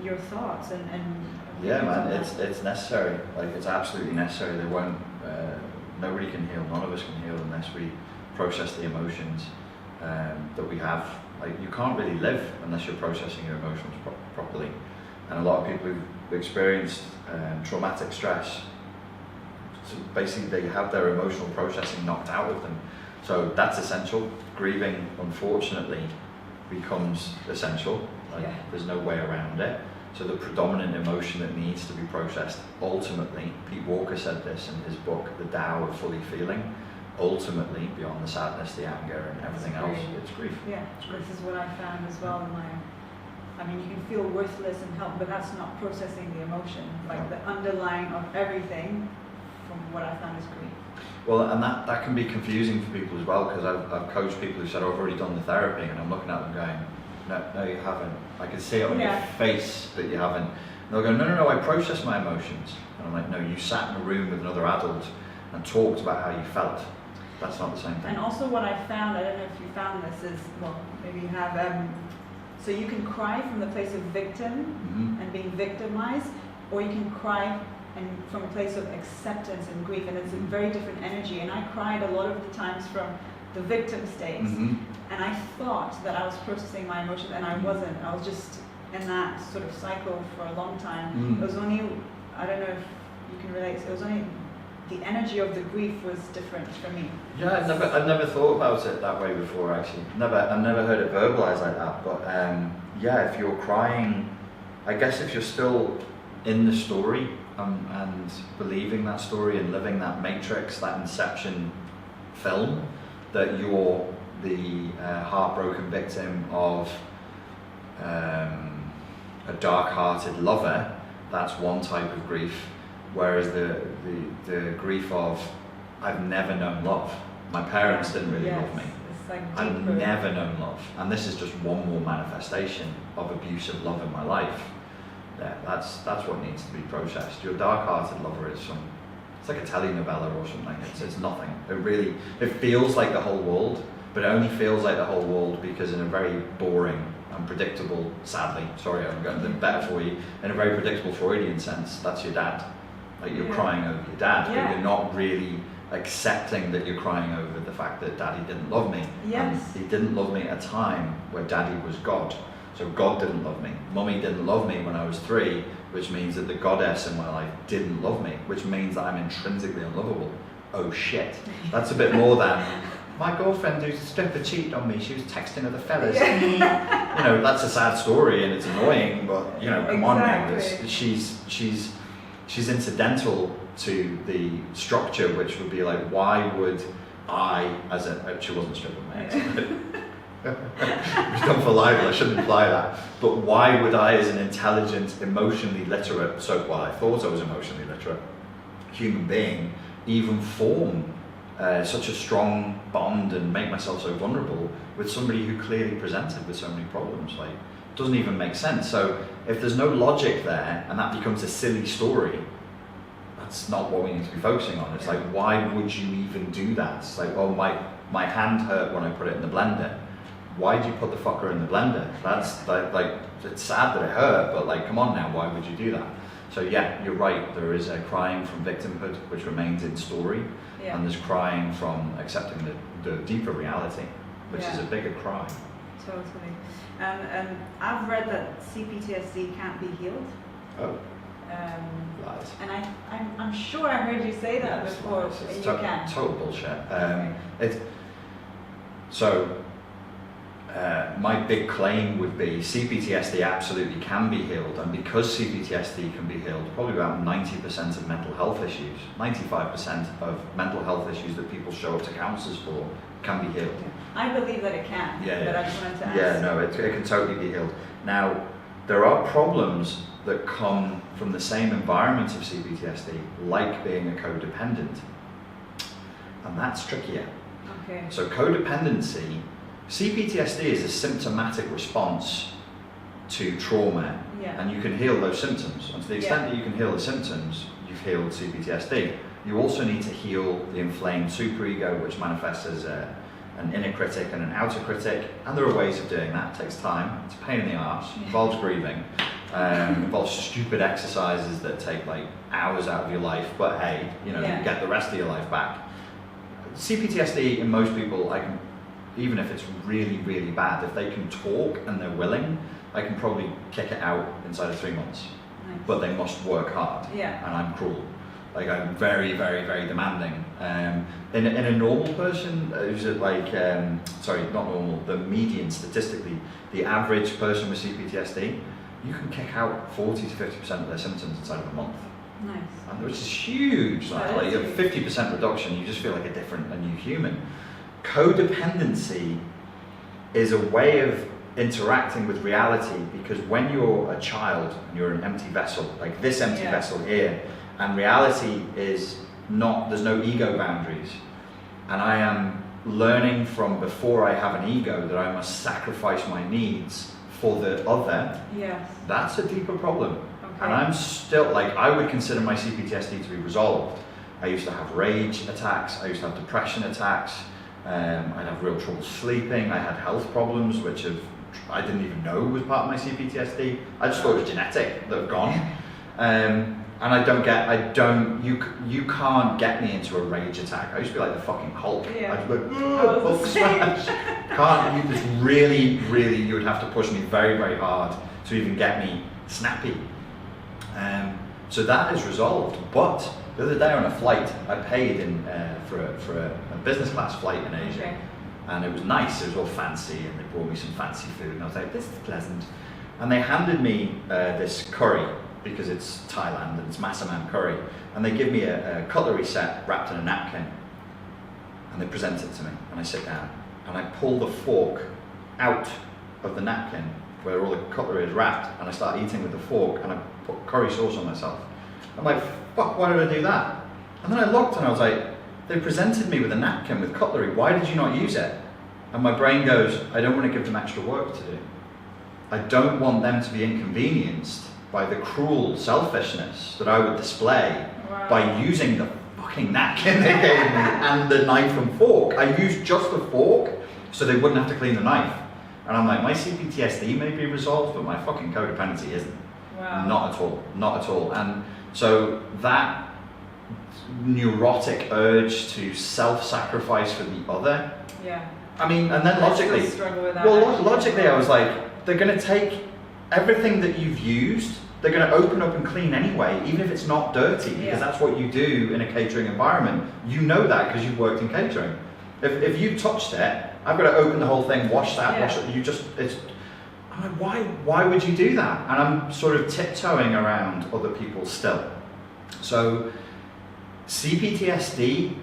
your thoughts and yeah, man, it's necessary. Like, it's absolutely necessary. They won't. Nobody can heal. None of us can heal unless we process the emotions that we have. Like, you can't really live unless you're processing your emotions properly. And a lot of people who've experienced traumatic stress, so basically they have their emotional processing knocked out of them. So that's essential. Grieving, unfortunately, becomes essential. Like, there's no way around it. So the predominant emotion that needs to be processed, ultimately, Pete Walker said this in his book, The Tao of Fully Feeling, ultimately, beyond the sadness, the anger, and everything else, it's grief. Yeah, this is what I found as well in my... I mean, you can feel worthless and help, but that's not processing the emotion. Like, the underlying of everything, from what I found, is grief. Well, and that can be confusing for people as well, because I've coached people who said, oh, I've already done the therapy, and I'm looking at them going, no, you haven't. I can see it on your face that you haven't. And they'll go, no, I process my emotions. And I'm like, no, you sat in a room with another adult and talked about how you felt. That's not the same thing. And also what I found, I don't know if you found this, is, well, maybe you have, so you can cry from the place of victim and being victimized, or you can cry from a place of acceptance and grief, and it's a very different energy. And I cried a lot of the times from the victim state, and I thought that I was processing my emotions, and I wasn't. I was just in that sort of cycle for a long time. It was only, I don't know if you can relate, it was only the energy of the grief was different for me. Yeah, I've never thought about it that way before, actually. I've never heard it verbalized like that. But yeah, if you're crying, I guess if you're still in the story and believing that story and living that matrix, that Inception film, that you're the heartbroken victim of a dark-hearted lover, that's one type of grief. Whereas the grief of, I've never known love. My parents didn't really love me. Like I've never known love. And this is just one more manifestation of abusive love in my life. Yeah, that's what needs to be processed. Your dark-hearted lover is it's like a telenovela or something. It's nothing. It feels like the whole world, but it only feels like the whole world because in a very boring, unpredictable, sadly, sorry, I'm going to better for you, in a very predictable Freudian sense, that's your dad. Like you're crying over your dad, but you're not really accepting that you're crying over the fact that daddy didn't love me. Yes. And he didn't love me at a time where daddy was God. So God didn't love me. Mummy didn't love me when I was 3, which means that the goddess in my life didn't love me, which means that I'm intrinsically unlovable. Oh shit. That's a bit more than, my girlfriend who's a stripper cheated on me, she was texting other fellas. You know, that's a sad story and it's annoying, but you know, come on now. She's incidental to the structure, which would be like, why would I, she wasn't a stripper, mate. It's done for libel, I shouldn't imply that. But why would I, as an intelligent, emotionally literate, I thought I was emotionally literate, human being, even form such a strong bond and make myself so vulnerable with somebody who clearly presented with so many problems? Like, it doesn't even make sense. So if there's no logic there and that becomes a silly story, that's not what we need to be focusing on. It's like, why would you even do that? It's like, well, my hand hurt when I put it in the blender. Why did you put the fucker in the blender? That's like it's sad that it hurt, but like, come on now, why would you do that? So yeah, you're right. There is a crying from victimhood, which remains in story, and there's crying from accepting the deeper reality, which is a bigger cry. Totally. I've read that CPTSD can't be healed. Oh. Lies. And I'm sure I heard you say that before. It's you can. Total bullshit. My big claim would be CPTSD absolutely can be healed, and because CPTSD can be healed, probably about 90% of mental health issues, 95% of mental health issues that people show up to counsellors for can be healed. I believe that it can, but I just wanted to ask. Yeah, no, it can totally be healed. Now, there are problems that come from the same environment of CPTSD, like being a codependent, and that's trickier. Okay. So codependency, CPTSD is a symptomatic response to trauma, and you can heal those symptoms. And to the extent that you can heal the symptoms, you've healed CPTSD. You also need to heal the inflamed superego, which manifests as an inner critic and an outer critic, and there are ways of doing that. It takes time, it's a pain in the arse, involves grieving, involves stupid exercises that take like hours out of your life, but hey, you get the rest of your life back. CPTSD in most people, even if it's really, really bad, if they can talk and they're willing, I can probably kick it out inside of 3 months. Nice. But they must work hard, and I'm cruel. Like, I'm very, very, very demanding. In a normal person, who's not normal, the median, statistically, the average person with CPTSD, you can kick out 40 to 50% of their symptoms inside of a month. Nice. And which is huge. Like a 50% reduction, you just feel like a new human. Codependency is a way of interacting with reality, because when you're a child and you're an empty vessel, like this empty vessel here, and reality is not, there's no ego boundaries, and I am learning from before I have an ego that I must sacrifice my needs for the other, that's a deeper problem. And I'm still, I would consider my CPTSD to be resolved. I used to have rage attacks, I used to have depression attacks, I'd have real trouble sleeping, I had health problems which I didn't even know was part of my CPTSD. I just thought it was genetic, that have gone. and you can't get me into a rage attack. I used to be like the fucking Hulk. Yeah. I'd be like, Hulk smash. Can't, you just really, really, you would have to push me very, very hard to even get me snappy. So that is resolved. But the other day on a flight, I paid for a business class flight in Asia. Okay. And it was nice, it was all fancy, and they brought me some fancy food, and I was like, this is pleasant. And they handed me this curry, because it's Thailand and it's Massaman curry, and they give me a cutlery set wrapped in a napkin, and they present it to me, and I sit down, and I pull the fork out of the napkin where all the cutlery is wrapped, and I start eating with the fork, and I put curry sauce on myself. I'm like, fuck, why did I do that? And then I looked and I was like, they presented me with a napkin with cutlery, why did you not use it? And my brain goes, I don't want to give them extra work to do. I don't want them to be inconvenienced by the cruel selfishness that I would display by using the fucking napkin they gave me and the knife and fork. I used just the fork so they wouldn't have to clean the knife. And I'm like, my CPTSD may be resolved, but my fucking codependency isn't. Wow. Not at all, not at all. And so that neurotic urge to self-sacrifice for the other. Yeah. I mean, and then logically, I still struggle with that, well, logically I was like, they're going to take everything that you've used, they're going to open up and clean anyway, even if it's not dirty, because that's what you do in a catering environment. You know that because you've worked in catering. If you touched it, I've got to open the whole thing, wash that, wash it. I'm like, why would you do that? And I'm sort of tiptoeing around other people still. So CPTSD,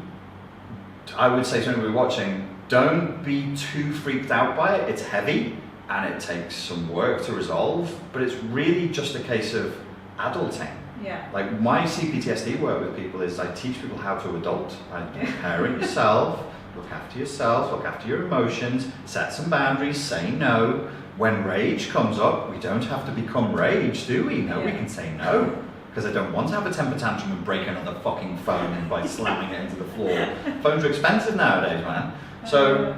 I would say to anyone watching, don't be too freaked out by it. It's heavy and it takes some work to resolve, but it's really just a case of adulting. Yeah. Like my CPTSD work with people is I teach people how to adult. I parent yourself, look after your emotions, set some boundaries, say no. When rage comes up, we don't have to become rage, do we? No, we can say no. Because I don't want to have a temper tantrum and break another fucking phone by slamming it into the floor. Phones are expensive nowadays, man. So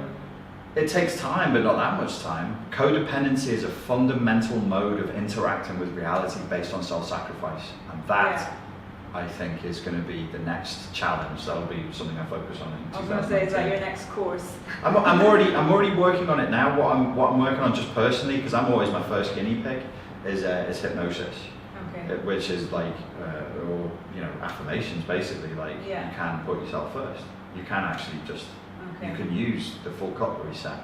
it takes time, but not that much time. Codependency is a fundamental mode of interacting with reality based on self-sacrifice. And that, I think, is going to be the next challenge. That'll be something I focus on in 2019. I was going to say, is that your next course? I'm already working on it now. What I'm working on just personally, because I'm always my first guinea pig, is hypnosis. Okay. Which is like, or affirmations basically. Like you can put yourself first. You can actually just. You can use the full cutlery set.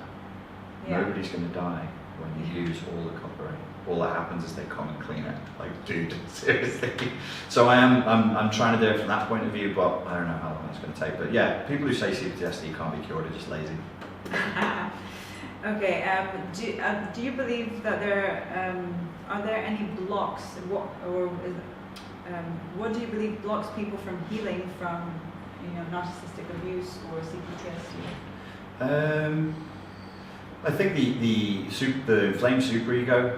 Nobody's going to die when you use all the cutlery. All that happens is they come and clean it. Like, dude, seriously. So I'm trying to do it from that point of view, but I don't know how long it's going to take. But yeah, people who say CPTSD can't be cured are just lazy. Okay. Do you believe that are there any blocks? What do you believe blocks people from healing from narcissistic abuse or CPTSD? I think the inflamed superego,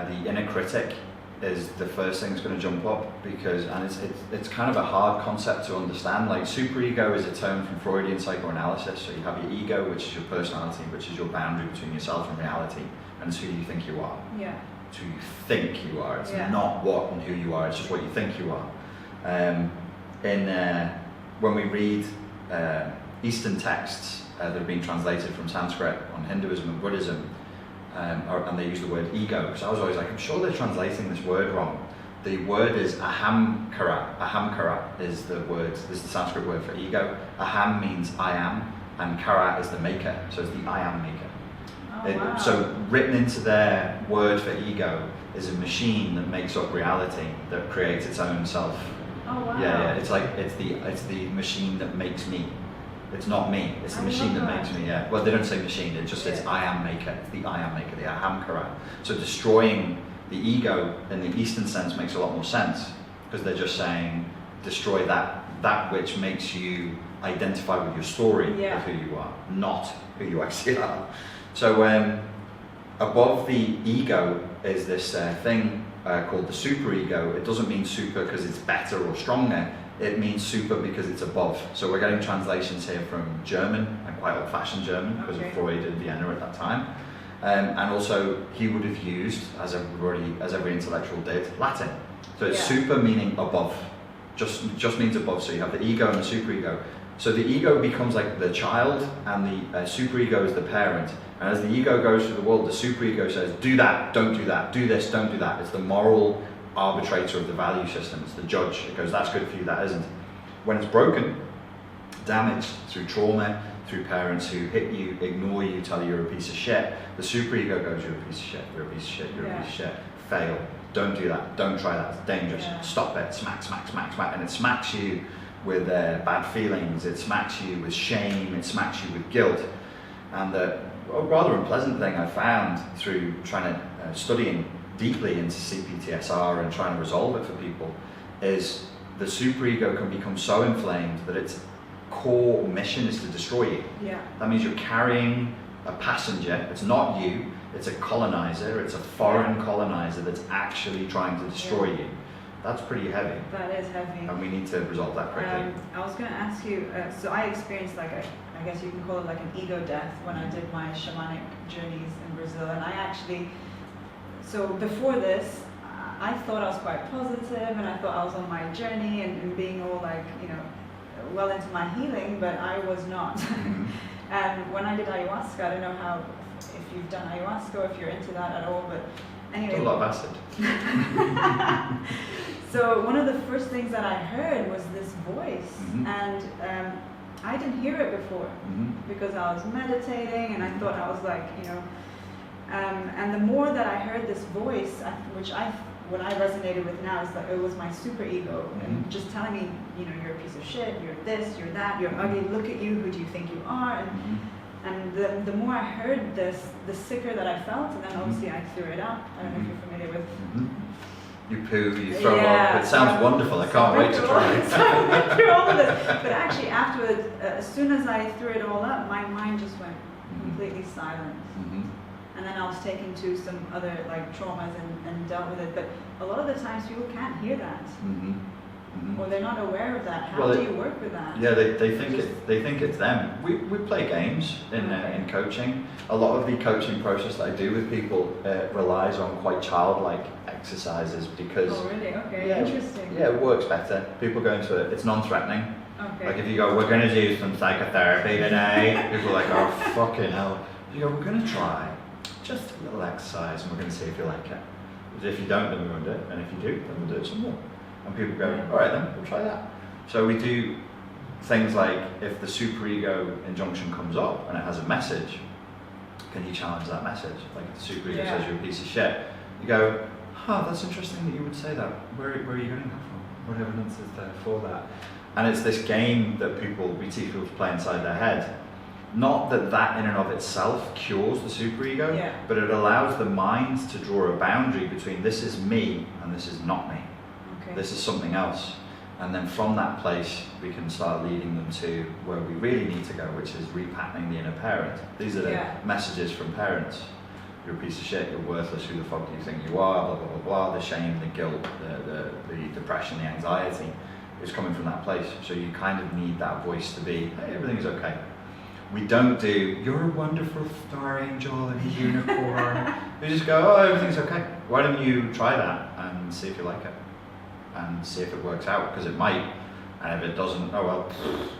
the inner critic, is the first thing that's going to jump up because, and it's kind of a hard concept to understand. Like superego is a term from Freudian psychoanalysis. So you have your ego, which is your personality, which is your boundary between yourself and reality, and it's who you think you are. Yeah. It's who you think you are. It's not what and who you are. It's just what you think you are. When we read Eastern texts that have been translated from Sanskrit on Hinduism and Buddhism, and they use the word ego. So I was always like, I'm sure they're translating this word wrong. The word is ahamkara. Ahamkara is the Sanskrit word for ego. Aham means I am, and kara is the maker. So it's the I am maker. Wow. So written into their word for ego is a machine that makes up reality, that creates its own self. Oh wow. Yeah. It's like it's the machine that makes me. It's not me. It's the machine that makes me. Yeah. Well, they don't say machine. It just says I am maker. It's the I am maker. The ahamkara. So destroying the ego in the Eastern sense makes a lot more sense because they're just saying destroy that which makes you identify with your story of who you are, not who you actually are. So above the ego is this thing called the superego. It doesn't mean super because it's better or stronger. It means super because it's above. So we're getting translations here from German, and quite old-fashioned German because of Freud in Vienna at that time. And also he would have used, as every intellectual did, Latin. So it's super meaning above, just means above. So you have the ego and the superego. So the ego becomes like the child, and the superego is the parent. And as the ego goes through the world, the superego says, do that, don't do that, do this, don't do that. It's the moral arbitrator of the value system. It's the judge. It goes, that's good for you, that isn't. When it's broken, damaged through trauma, through parents who hit you, ignore you, tell you you're a piece of shit, the superego goes, you're a piece of shit, you're a piece of shit, you're a piece of shit. Fail. Don't do that. Don't try that. It's dangerous. Stop it. Smack, smack, smack, smack. And it smacks you with bad feelings. It smacks you with shame. It smacks you with guilt. And the rather unpleasant thing I found through trying to studying deeply into CPTSR and trying to resolve it for people is the superego can become so inflamed that its core mission is to destroy you. Yeah. That means you're carrying a passenger. It's not you. It's a colonizer. It's a foreign colonizer that's actually trying to destroy you. That's pretty heavy. That is heavy. And we need to resolve that quickly. I was going to ask you, so I experienced like I guess you can call it like an ego death when I did my shamanic journeys in Brazil. And I actually, so before this, I thought I was quite positive, and I thought I was on my journey and being all like, well into my healing, but I was not. Mm-hmm. And when I did ayahuasca, I don't know how, if you've done ayahuasca or if you're into that at all, but anyway. A lot of acid. So one of the first things that I heard was this voice, mm-hmm. and I didn't hear it before Mm-hmm. because I was meditating and I thought I was like, and the more that I heard this voice, what I resonated with now is that it was my super ego, Mm-hmm. and just telling me, you're a piece of shit, you're this, you're that, you're ugly, look at you, who do you think you are? And the more I heard this, the sicker that I felt, and then obviously I threw it up. I don't know if you're familiar with. You poo, you throw up. It sounds wonderful. I can't wait to try it. So I went through all of this. But actually afterwards, as soon as I threw it all up, my mind just went completely silent. And then I was taken to some other like traumas and dealt with it. But a lot of the times people can't hear that. Or they're not aware of that. How do you work with that? Yeah, they think it's them. We play games in coaching. A lot of the coaching process that I do with people relies on quite childlike exercises because. Oh really? Okay, interesting. Yeah, it works better. People go into it. It's non-threatening. Okay. Like if you go, we're going to do some psychotherapy today. People are like, oh fucking hell. You go, we're going to try just a little exercise and we're going to see if you like it. But if you don't, then we won't do it. And if you do, then we'll do it some more. And people go, all right then, we'll try that. So we do things like if the superego injunction comes up and it has a message, can you challenge that message? Like if the superego says you're a piece of shit, you go, that's interesting that you would say that. Where are you getting that from? What evidence is there for that? And it's this game that we teach people to play inside their head. Not that in and of itself cures the superego, but it allows the mind to draw a boundary between this is me and this is not me. This is something else. And then from that place, we can start leading them to where we really need to go, which is repatterning the inner parent. These are the messages from parents. You're a piece of shit, you're worthless, who the fuck do you think you are, blah, blah, blah, blah. The shame, the guilt, the depression, the anxiety is coming from that place. So you kind of need that voice to be, hey, everything's okay. We don't do, you're a wonderful star angel and a unicorn. We just go, oh, everything's okay. Why don't you try that and see if you like it? And see if it works out, because it might, and if it doesn't, oh well,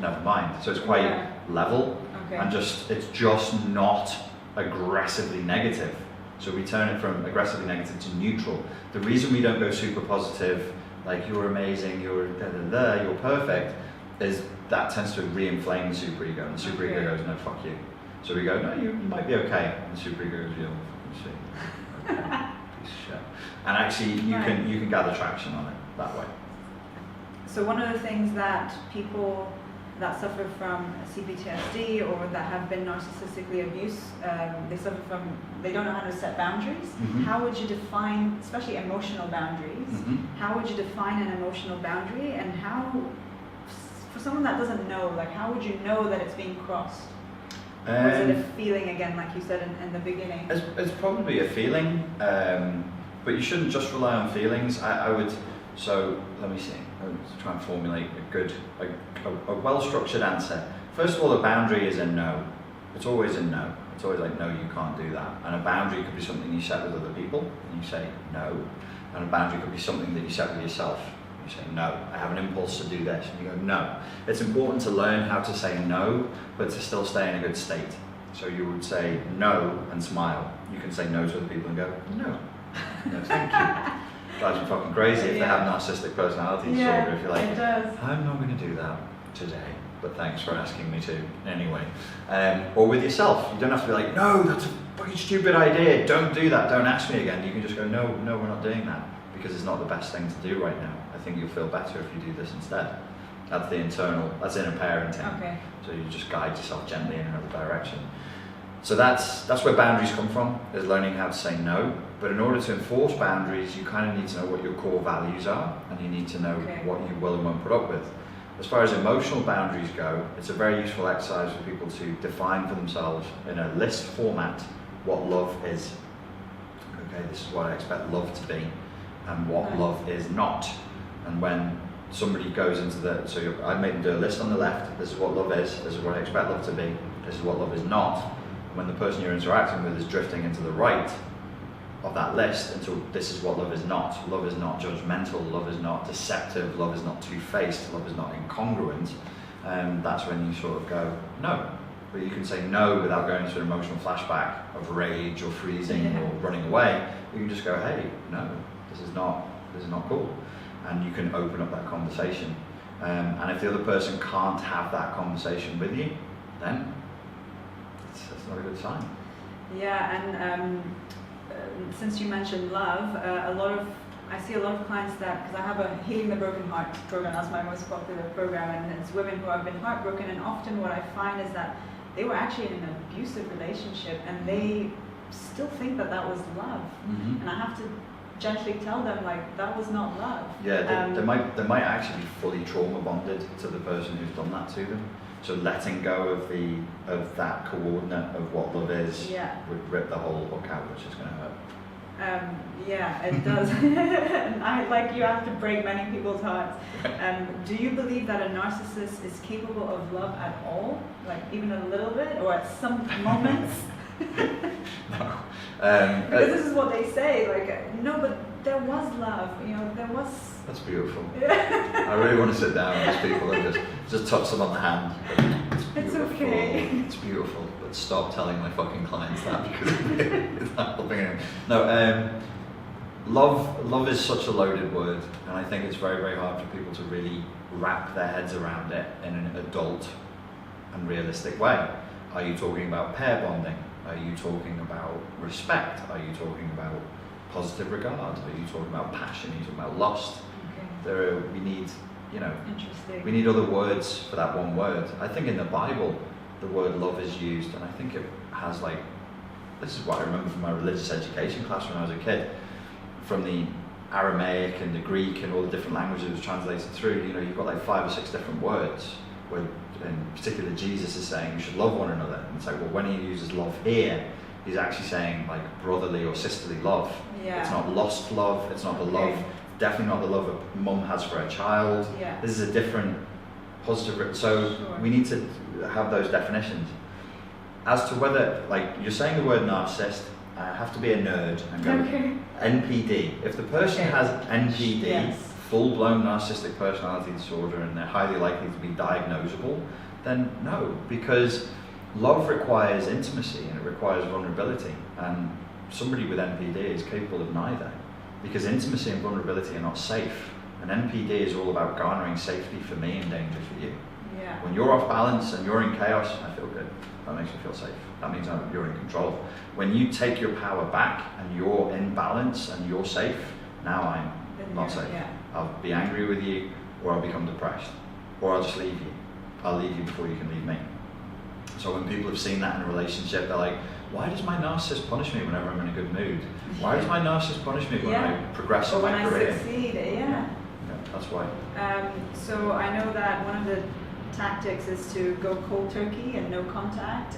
never mind. So it's quite level, and it's just not aggressively negative. So we turn it from aggressively negative to neutral. The reason we don't go super positive, like you're amazing, you're you're perfect, is that tends to re-inflame the superego, and the superego goes, no, fuck you. So we go, no, you might be okay, and the superego goes, you'll fucking see. Okay. Piece of shit. And actually, you can gather traction on it that way. So one of the things that people that suffer from CPTSD or that have been narcissistically abused, they don't know how to set boundaries. How would you define, especially emotional boundaries, how would you define an emotional boundary, and how, for someone that doesn't know, like how would you know that it's being crossed? Or is it a feeling again, like you said in the beginning? It's probably a feeling, but you shouldn't just rely on feelings. I would. So let me see. I'll try and formulate a well-structured answer. First of all, a boundary is a no. It's always a no. It's always like, no, you can't do that. And a boundary could be something you set with other people, and you say no. And a boundary could be something that you set with yourself. You say, no, I have an impulse to do this. And you go, no. It's important to learn how to say no, but to still stay in a good state. So you would say no and smile. You can say no to other people and go, no. No, thank you. Drives me fucking crazy if they have narcissistic personality disorder. If you're like, it does. I'm not going to do that today, but thanks for asking me to anyway. Or with yourself, you don't have to be like, no, that's a fucking stupid idea. Don't do that. Don't ask me again. You can just go, no, we're not doing that, because it's not the best thing to do right now. I think you'll feel better if you do this instead. That's inner parenting. Okay. So you just guide yourself gently in another direction. So that's where boundaries come from, is learning how to say no. But in order to enforce boundaries, you kind of need to know what your core values are, and you need to know what you will and won't put up with. As far as emotional boundaries go, it's a very useful exercise for people to define for themselves in a list format what love is. Okay, this is what I expect love to be, and what love is not. And when somebody goes into I make them do a list on the left, this is what love is, this is what I expect love to be, this is what love is not. When the person you're interacting with is drifting into the right of that list into this is what love is not. Love is not judgmental, love is not deceptive, love is not two-faced, love is not incongruent. That's when you sort of go, no. But you can say no without going into an emotional flashback of rage or freezing or running away. You can just go, hey, no, this is not cool. And you can open up that conversation. And if the other person can't have that conversation with you, then it's not a good sign. Yeah, and since you mentioned love, I see a lot of clients that, because I have a Healing the Broken Heart program, that's my most popular program, and it's women who have been heartbroken, and often what I find is that they were actually in an abusive relationship and they still think that was love. Mm-hmm. And I have to gently tell them, like, that was not love. Yeah, they might actually be fully trauma bonded to the person who's done that to them. So letting go of that coordinate of what love is would rip the whole hook out, which is going to hurt. Yeah, it does. And you have to break many people's hearts. Do you believe that a narcissist is capable of love at all? Like even a little bit, or at some moments? No. Because this is what they say. Like, no, but there was love. You know, there was. That's beautiful. I really want to sit down with these people and just touch them on the hand. It's okay. It's beautiful. But stop telling my fucking clients that, because it's not helping them. No, love is such a loaded word, and I think it's very, very hard for people to really wrap their heads around it in an adult and realistic way. Are you talking about pair bonding? Are you talking about respect? Are you talking about positive regard? Are you talking about passion? Are you talking about lust? Okay. We need other words for that one word. I think in the Bible, the word love is used, and I think it has this is what I remember from my religious education class when I was a kid, from the Aramaic and the Greek and all the different languages it was translated through. You know, you've got 5 or 6 different words where, in particular, Jesus is saying you should love one another. And it's like, well, when he uses love here, he's actually saying brotherly or sisterly love. Yeah. It's not lost love. It's not the love. Definitely not the love a mum has for a child. Yeah. This is a different positive. So we need to have those definitions. As to whether, you're saying the word narcissist, I have to be a nerd and go NPD. If the person has NPD, full-blown narcissistic personality disorder, and they're highly likely to be diagnosable, then no, because love requires intimacy and it requires vulnerability, and somebody with NPD is capable of neither, because intimacy and vulnerability are not safe, and NPD is all about garnering safety for me and danger for you. Yeah. When you're off balance and you're in chaos, I feel good. That makes me feel safe. That means you're in control. When you take your power back and you're in balance and you're safe, now I'm not safe. Yeah. I'll be angry with you, or I'll become depressed, or I'll just leave you. I'll leave you before you can leave me. So when people have seen that in a relationship, they're like, why does my narcissist punish me whenever I'm in a good mood? Why does my narcissist punish me when I progress in my career? When I succeed, yeah. That's why. So I know that one of the tactics is to go cold turkey and no contact.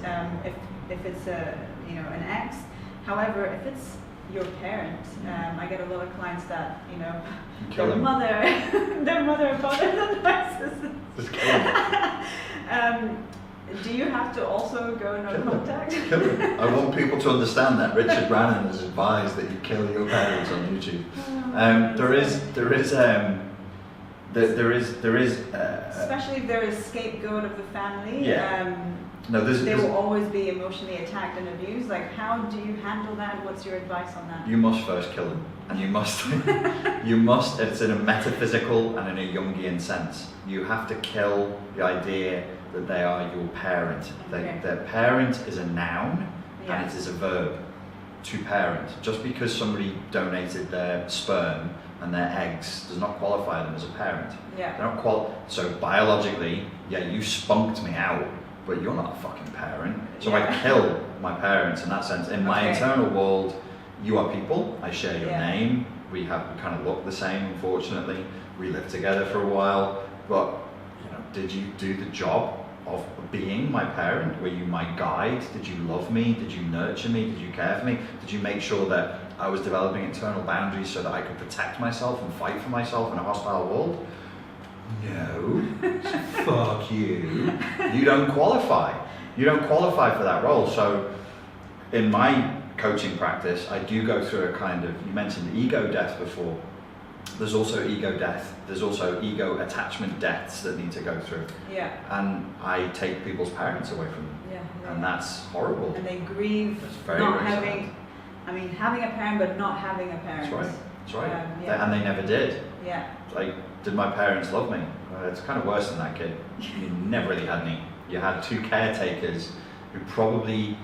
If it's an ex. However, if it's your parent, I get a lot of clients that their mother and father are narcissists. Do you have to also go no contact? Kill them. I want people to understand that Richard Grannon has advised that you kill your parents on YouTube. Especially if they're a scapegoat of the family. Yeah. They will always be emotionally attacked and abused. Like, how do you handle that? What's your advice on that? You must first kill them, and you must. It's in a metaphysical and in a Jungian sense. You have to kill the idea that they are your parent. Their parent is a noun, and it is a verb. To parent. Just because somebody donated their sperm and their eggs does not qualify them as a parent. Yeah. They're not so biologically, you spunked me out, but you're not a fucking parent. So I kill my parents in that sense. In my internal world, you are people. I share your name. We kind of look the same, unfortunately. We lived together for a while, but did you do the job of being my parent? Were you my guide? Did you love me? Did you nurture me? Did you care for me? Did you make sure that I was developing internal boundaries so that I could protect myself and fight for myself in a hostile world? No. Fuck you. You don't qualify. You don't qualify for that role. So in my coaching practice, I do go through a kind of, you mentioned ego death before. There's also ego death. There's also ego attachment deaths that need to go through. Yeah. And I take people's parents away from them. Yeah. And that's horrible. And they grieve having a parent but not having a parent. That's right. And they never did. Yeah. Like, did my parents love me? It's kind of worse than that, kid. You never really had any. You had two caretakers who probably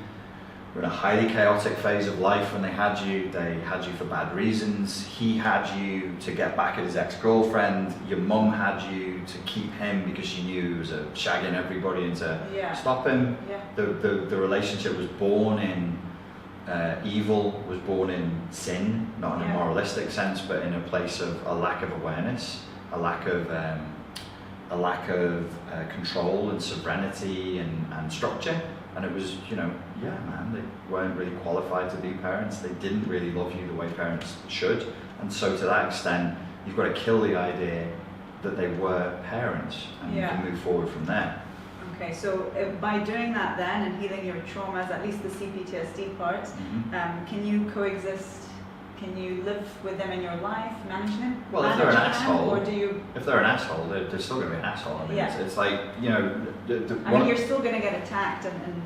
were in a highly chaotic phase of life when they had you. They had you for bad reasons. He had you to get back at his ex-girlfriend. Your mum had you to keep him because she knew he was shagging everybody and to stop him. Yeah. The relationship was born in evil, was born in sin, not in a moralistic sense, but in a place of a lack of awareness, a lack of control and sovereignty and structure. And it was, they weren't really qualified to be parents. They didn't really love you the way parents should. And so to that extent, you've got to kill the idea that they were parents, and you can move forward from there. Okay, so by doing that then and healing your traumas, at least the CPTSD part, can you coexist? Can you live with them in your life, manage them? Well, if they're an asshole, or do you? If they're an asshole, they're still going to be an asshole. I mean, it's like, you're still going to get attacked and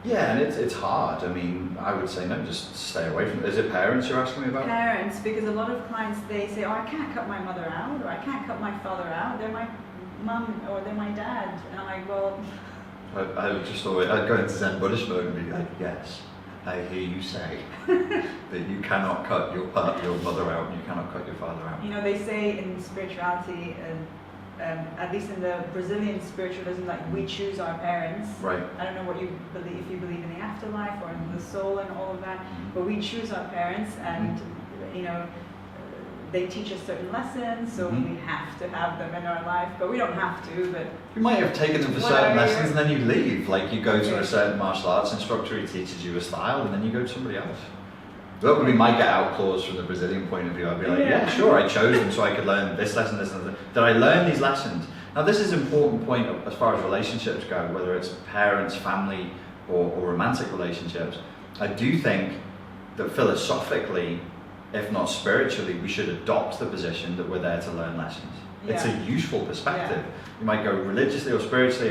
yeah, and it's hard. I mean, I would say no, just stay away from it. Is it parents you're asking me about? Parents, because a lot of clients, they say, I can't cut my mother out, or I can't cut my father out. They're my mum or they're my dad. And I'm like, well... I'd go into Zen Buddhist mode and be like, yes, I hear you say that you cannot cut your mother out and you cannot cut your father out. They say in spirituality, at least in the Brazilian spiritualism, like we choose our parents. Right. I don't know what you believe, if you believe in the afterlife or in the soul and all of that, but we choose our parents, and they teach us certain lessons, so we have to have them in our life, but we don't have to. But you might have taken them for certain lessons and then you leave. Like you go to a certain martial arts instructor, he teaches you a style, and then you go to somebody else. That would be my get out clause from the Brazilian point of view. I'd be like, yeah, sure, I chose them so I could learn this lesson, this and that. Did I learn these lessons? Now this is an important point as far as relationships go, whether it's parents, family, or romantic relationships. I do think that philosophically, if not spiritually, we should adopt the position that we're there to learn lessons. Yeah. It's a useful perspective. Yeah. You might go religiously or spiritually.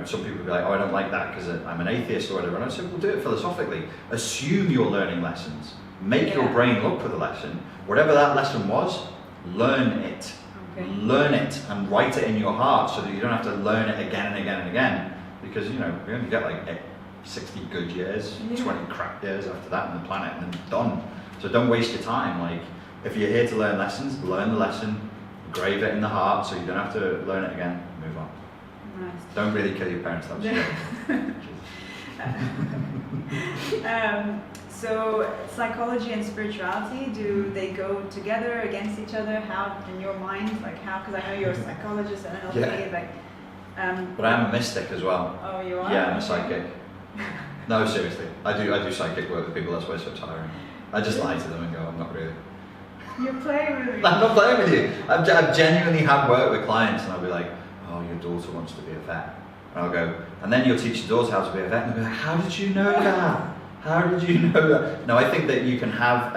Some people will be like, I don't like that because I'm an atheist or whatever. And I say, well, do it philosophically. Assume you're learning lessons. Make your brain look for the lesson. Whatever that lesson was, learn it. Okay. Learn it and write it in your heart so that you don't have to learn it again and again and again. Because, we only get like 60 good years, 20 crap years after that on the planet, and then done. So don't waste your time. Like, if you're here to learn lessons, learn the lesson, engrave it in the heart so you don't have to learn it again, move on. Nice. Don't really kill your parents, that was So psychology and spirituality, do they go together, against each other? How, in your mind, because I know you're a psychologist and NLP, but I'm a mystic as well. Oh, you are? Yeah, I'm a psychic. No, seriously, I do psychic work with people. That's why it's so tiring. I just lie to them and go, I'm not really. You're playing with me. I'm not playing with you. I've genuinely had work with clients and I'll be like, oh, your daughter wants to be a vet. And I'll go, and then you'll teach your daughter how to be a vet, and they'll be like, how did you know that? How did you know that? No, I think that you can have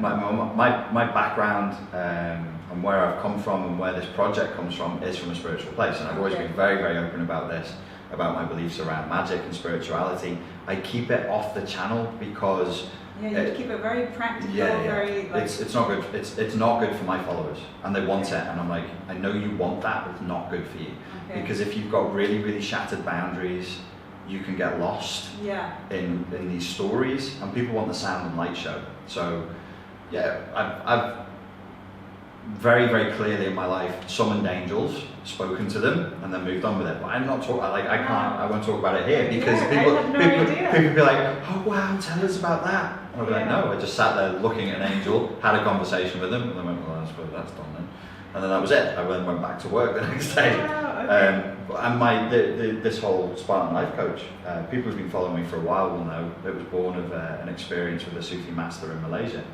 my background and where I've come from and where this project comes from is from a spiritual place, and I've always been very, very open about this, about my beliefs around magic and spirituality. I keep it off the channel because you keep it very practical. Very like... it's not good. It's not good for my followers, and they want it, and I'm like, I know you want that, but it's not good for you, because if you've got really, really shattered boundaries, you can get lost in these stories, and people want the sound and light show. So I've very, very clearly in my life summoned angels, spoken to them, and then moved on with it. But I'm not talking, I won't talk about it here, because people be like, oh wow, tell us about that. And I'll be like, no, I just sat there looking at an angel, had a conversation with them, and then went, well, I suppose that's done then. And then that was it. I then went back to work the next day. And this whole Spartan life coach, people who've been following me for a while will know it was born of an experience with a Sufi master in Malaysia.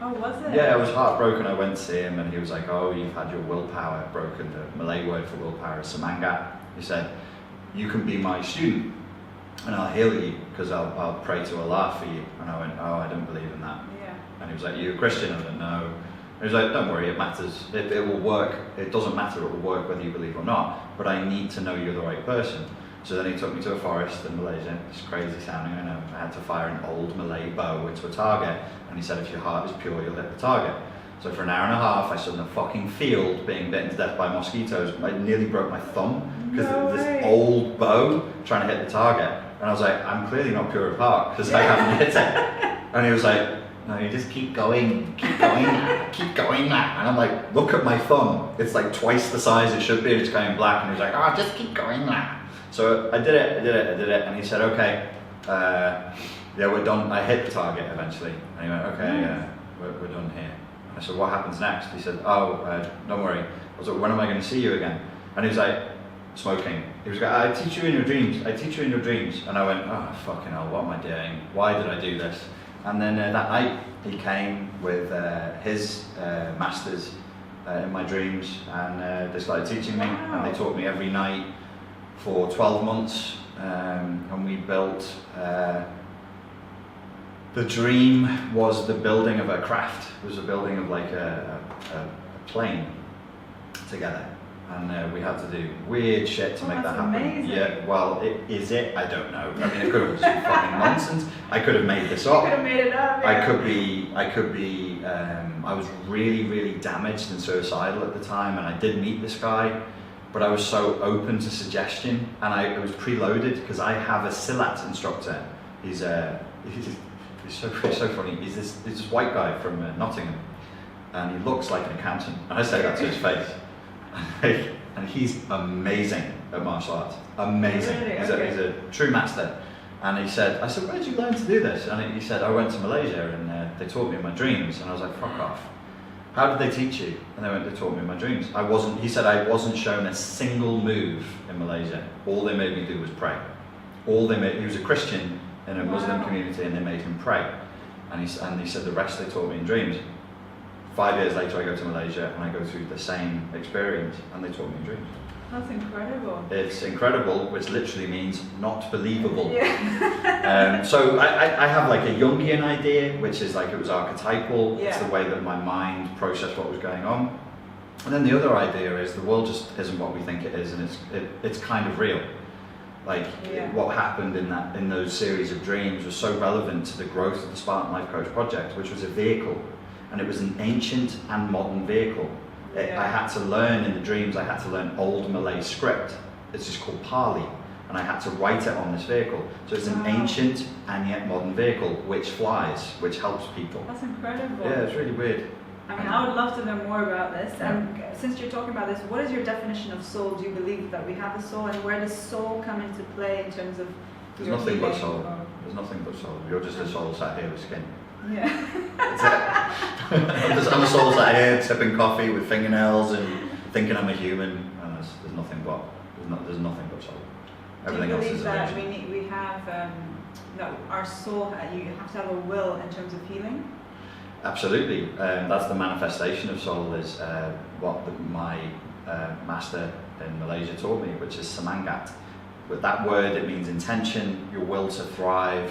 Oh, was it? Yeah, I was heartbroken. I went to see him, and he was like, oh, you've had your willpower broken. The Malay word for willpower is semangat. He said, you can be my student, and I'll heal you, because I'll pray to Allah for you. And I went, oh, I don't believe in that. Yeah. And he was like, you a Christian? I went, no. And he was like, don't worry, it matters. It will work. It doesn't matter, it will work whether you believe or not. But I need to know you're the right person. So then he took me to a forest in Malaysia. It's crazy sounding, I know. I had to fire an old Malay bow into a target, and he said, if your heart is pure, you'll hit the target. So for an hour and a half, I stood in a fucking field being bitten to death by mosquitoes. I nearly broke my thumb because of this old bow trying to hit the target. And I was like, I'm clearly not pure of heart because I haven't hit it. And he was like, no, you just keep going, keep going, keep going. And I'm like, look at my thumb. It's like twice the size it should be. It's going black. And he was like, oh, just keep going. So I did it. And he said, okay, yeah, we're done. I hit the target eventually. And he went, okay, we're done here. I said, what happens next? He said, oh, don't worry. I was like, when am I going to see you again? And he was like, smoking. He was like, I teach you in your dreams. I teach you in your dreams. And I went, oh, fucking hell, what am I doing? Why did I do this? And then that night, he came with his masters in my dreams, and they started teaching me, and they taught me every night for 12 months, and we built, the dream was the building of a craft. It was a building of like a plane together, and we had to do weird shit to make that happen. Amazing. Yeah, well, is it? I don't know. I mean, it could have been some fucking nonsense. I could have made this up. You could have made it up. Yeah. I could be, I was really, really damaged and suicidal at the time, and I did meet this guy, but I was so open to suggestion, and it was preloaded because I have a Silat instructor. He's so funny. He's this white guy from Nottingham, and he looks like an accountant, and I say that to his face. And he's amazing at martial arts. Amazing. Really? He's a true master. And I said, where did you learn to do this? And he said, I went to Malaysia, and they taught me in my dreams. And I was like, fuck off. How did they teach you? And they taught me in my dreams. He said, I wasn't shown a single move in Malaysia. All they made me do was pray. He was a Christian in a Muslim community, and they made him pray. And he said, the rest they taught me in dreams. 5 years later, I go to Malaysia, and I go through the same experience, and they taught me in dreams. That's incredible. It's incredible, which literally means not believable. Yeah. So I have like a Jungian idea, which is like it was archetypal. Yeah. It's the way that my mind processed what was going on. And then the other idea is the world just isn't what we think it is, and it's kind of real. Like what happened in those series of dreams was so relevant to the growth of the Spartan Life Coach project, which was a vehicle, and it was an ancient and modern vehicle. I had to learn in the dreams, I had to learn old Malay script. It's just called Pali, and I had to write it on this vehicle. So it's an ancient and yet modern vehicle which flies, which helps people. That's incredible. Yeah, it's really weird. I mean, I would love to know more about this. And since you're talking about this, what is your definition of soul? Do you believe that we have a soul, and where does soul come into play in terms of There's nothing but soul. There's nothing but soul. You're just a soul sat here with skin. Yeah. That's it. I'm a soul sat here sipping coffee with fingernails and thinking I'm a human, and there's nothing but soul. Everything else is that we have our soul? You have to have a will in terms of healing. Absolutely. That's the manifestation of soul, is what my master in Malaysia taught me, which is semangat. With that word, it means intention, your will to thrive,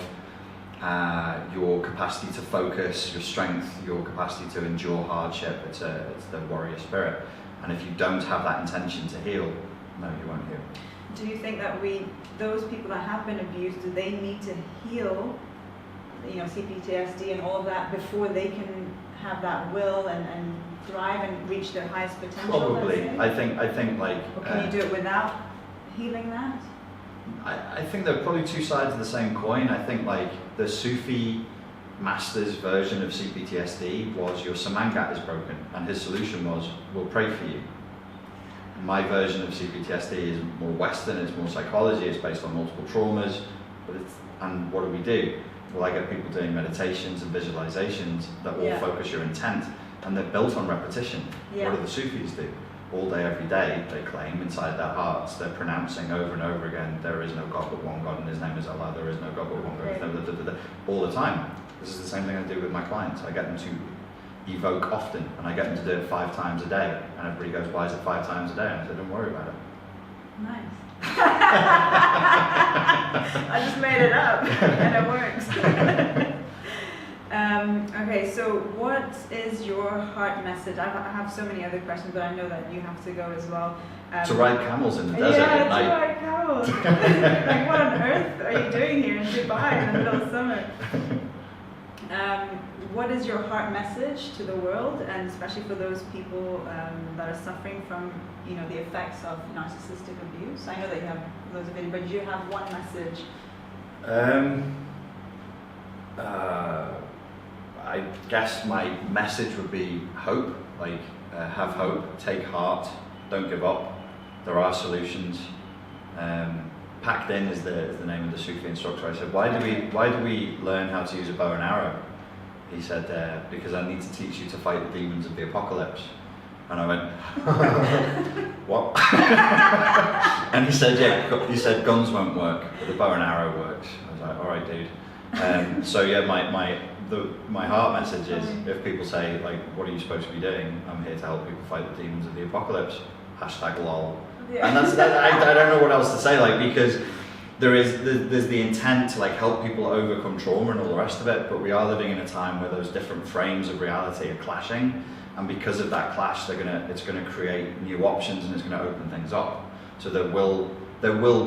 your capacity to focus, your strength, your capacity to endure hardship. It's the warrior spirit. And if you don't have that intention to heal, no, you won't heal. Do you think that those people that have been abused, do they need to heal, CPTSD and all of that before they can have that will and thrive and reach their highest potential? Probably. I think like. Or can you do it without healing that? I think they're probably two sides of the same coin. I think like the Sufi master's version of CPTSD was your semangat is broken, and his solution was, we'll pray for you. My version of CPTSD is more Western, it's more psychology, it's based on multiple traumas, and what do? Well, I get people doing meditations and visualizations that all focus your intent, and they're built on repetition. Yeah. What do the Sufis do? All day, every day, they claim inside their hearts, they're pronouncing over and over again, there is no God but one God and his name is Allah, there is no God but one God, all the time. This is the same thing I do with my clients. I get them to evoke often, and I get them to do it 5 times a day, and everybody goes, why is it 5 times a day? And I say, don't worry about it. Nice. I just made it up, and it works. Okay, so what is your heart message? I have so many other questions, but I know that you have to go as well. To ride camels in the desert at night. Yeah, to ride camels. Like, what on earth are you doing here in Dubai in the middle of summer? What is your heart message to the world, and especially for those people that are suffering from, the effects of narcissistic abuse? I know that you have loads of it, but do you have one message? I guess my message would be hope. Like, have hope, take heart, don't give up. There are solutions. Packed In is the name of the Sufi instructor. I said, why do we learn how to use a bow and arrow? He said, because I need to teach you to fight the demons of the apocalypse. And I went, what? And he said, yeah, he said guns won't work, but the bow and arrow works. I was like, all right, dude. So yeah, my heart message is, if people say, like, what are you supposed to be doing? I'm here to help people fight the demons of the apocalypse. #lol. Yeah. And I don't know what else to say, like, because there's the intent to like help people overcome trauma and all the rest of it, but we are living in a time where those different frames of reality are clashing, and because of that clash, it's gonna create new options, and it's gonna open things up. So there will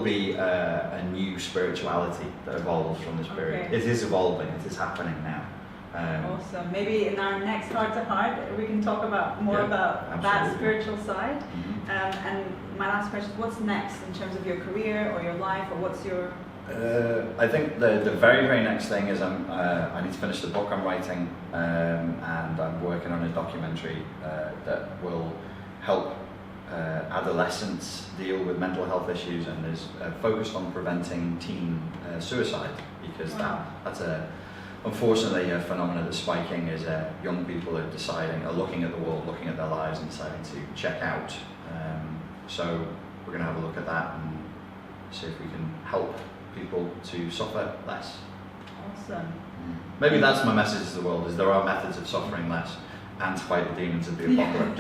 be a new spirituality that evolves from this period. Okay. It is evolving. It is happening now. Awesome. Maybe in our next Heart to Heart, we can talk about more about that spiritual side. Mm-hmm. And my last question: what's next in terms of your career or your life, or what's your? I think the very, very next thing is I need to finish the book I'm writing, and I'm working on a documentary that will help adolescents deal with mental health issues, and is focused on preventing teen suicide, because that's unfortunately a phenomenon that's spiking. Is young people are looking at the world, looking at their lives, and deciding to check out. So we're going to have a look at that and see if we can help people to suffer less. Awesome. Maybe that's my message to the world: is there are methods of suffering less, and to fight the demons of the apocalypse.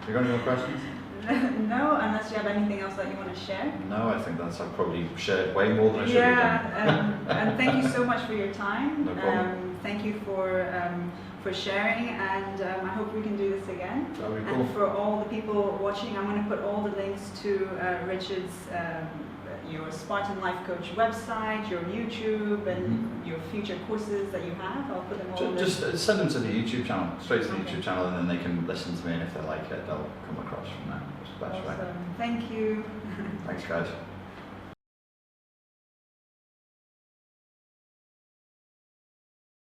You got any more questions? No, unless you have anything else that you want to share. No, I think I've probably shared way more than I should have done. And thank you so much for your time. No problem. Thank you for sharing, and I hope we can do this again. That would be cool. And for all the people watching, I'm going to put all the links to Richard's your Spartan Life Coach website, your YouTube, and your future courses that you have. I'll put them all. Just send them to the YouTube channel, straight to the YouTube channel, and then they can listen to me, and if they like it, they'll come across from that. Awesome. Thank you. Thanks, guys.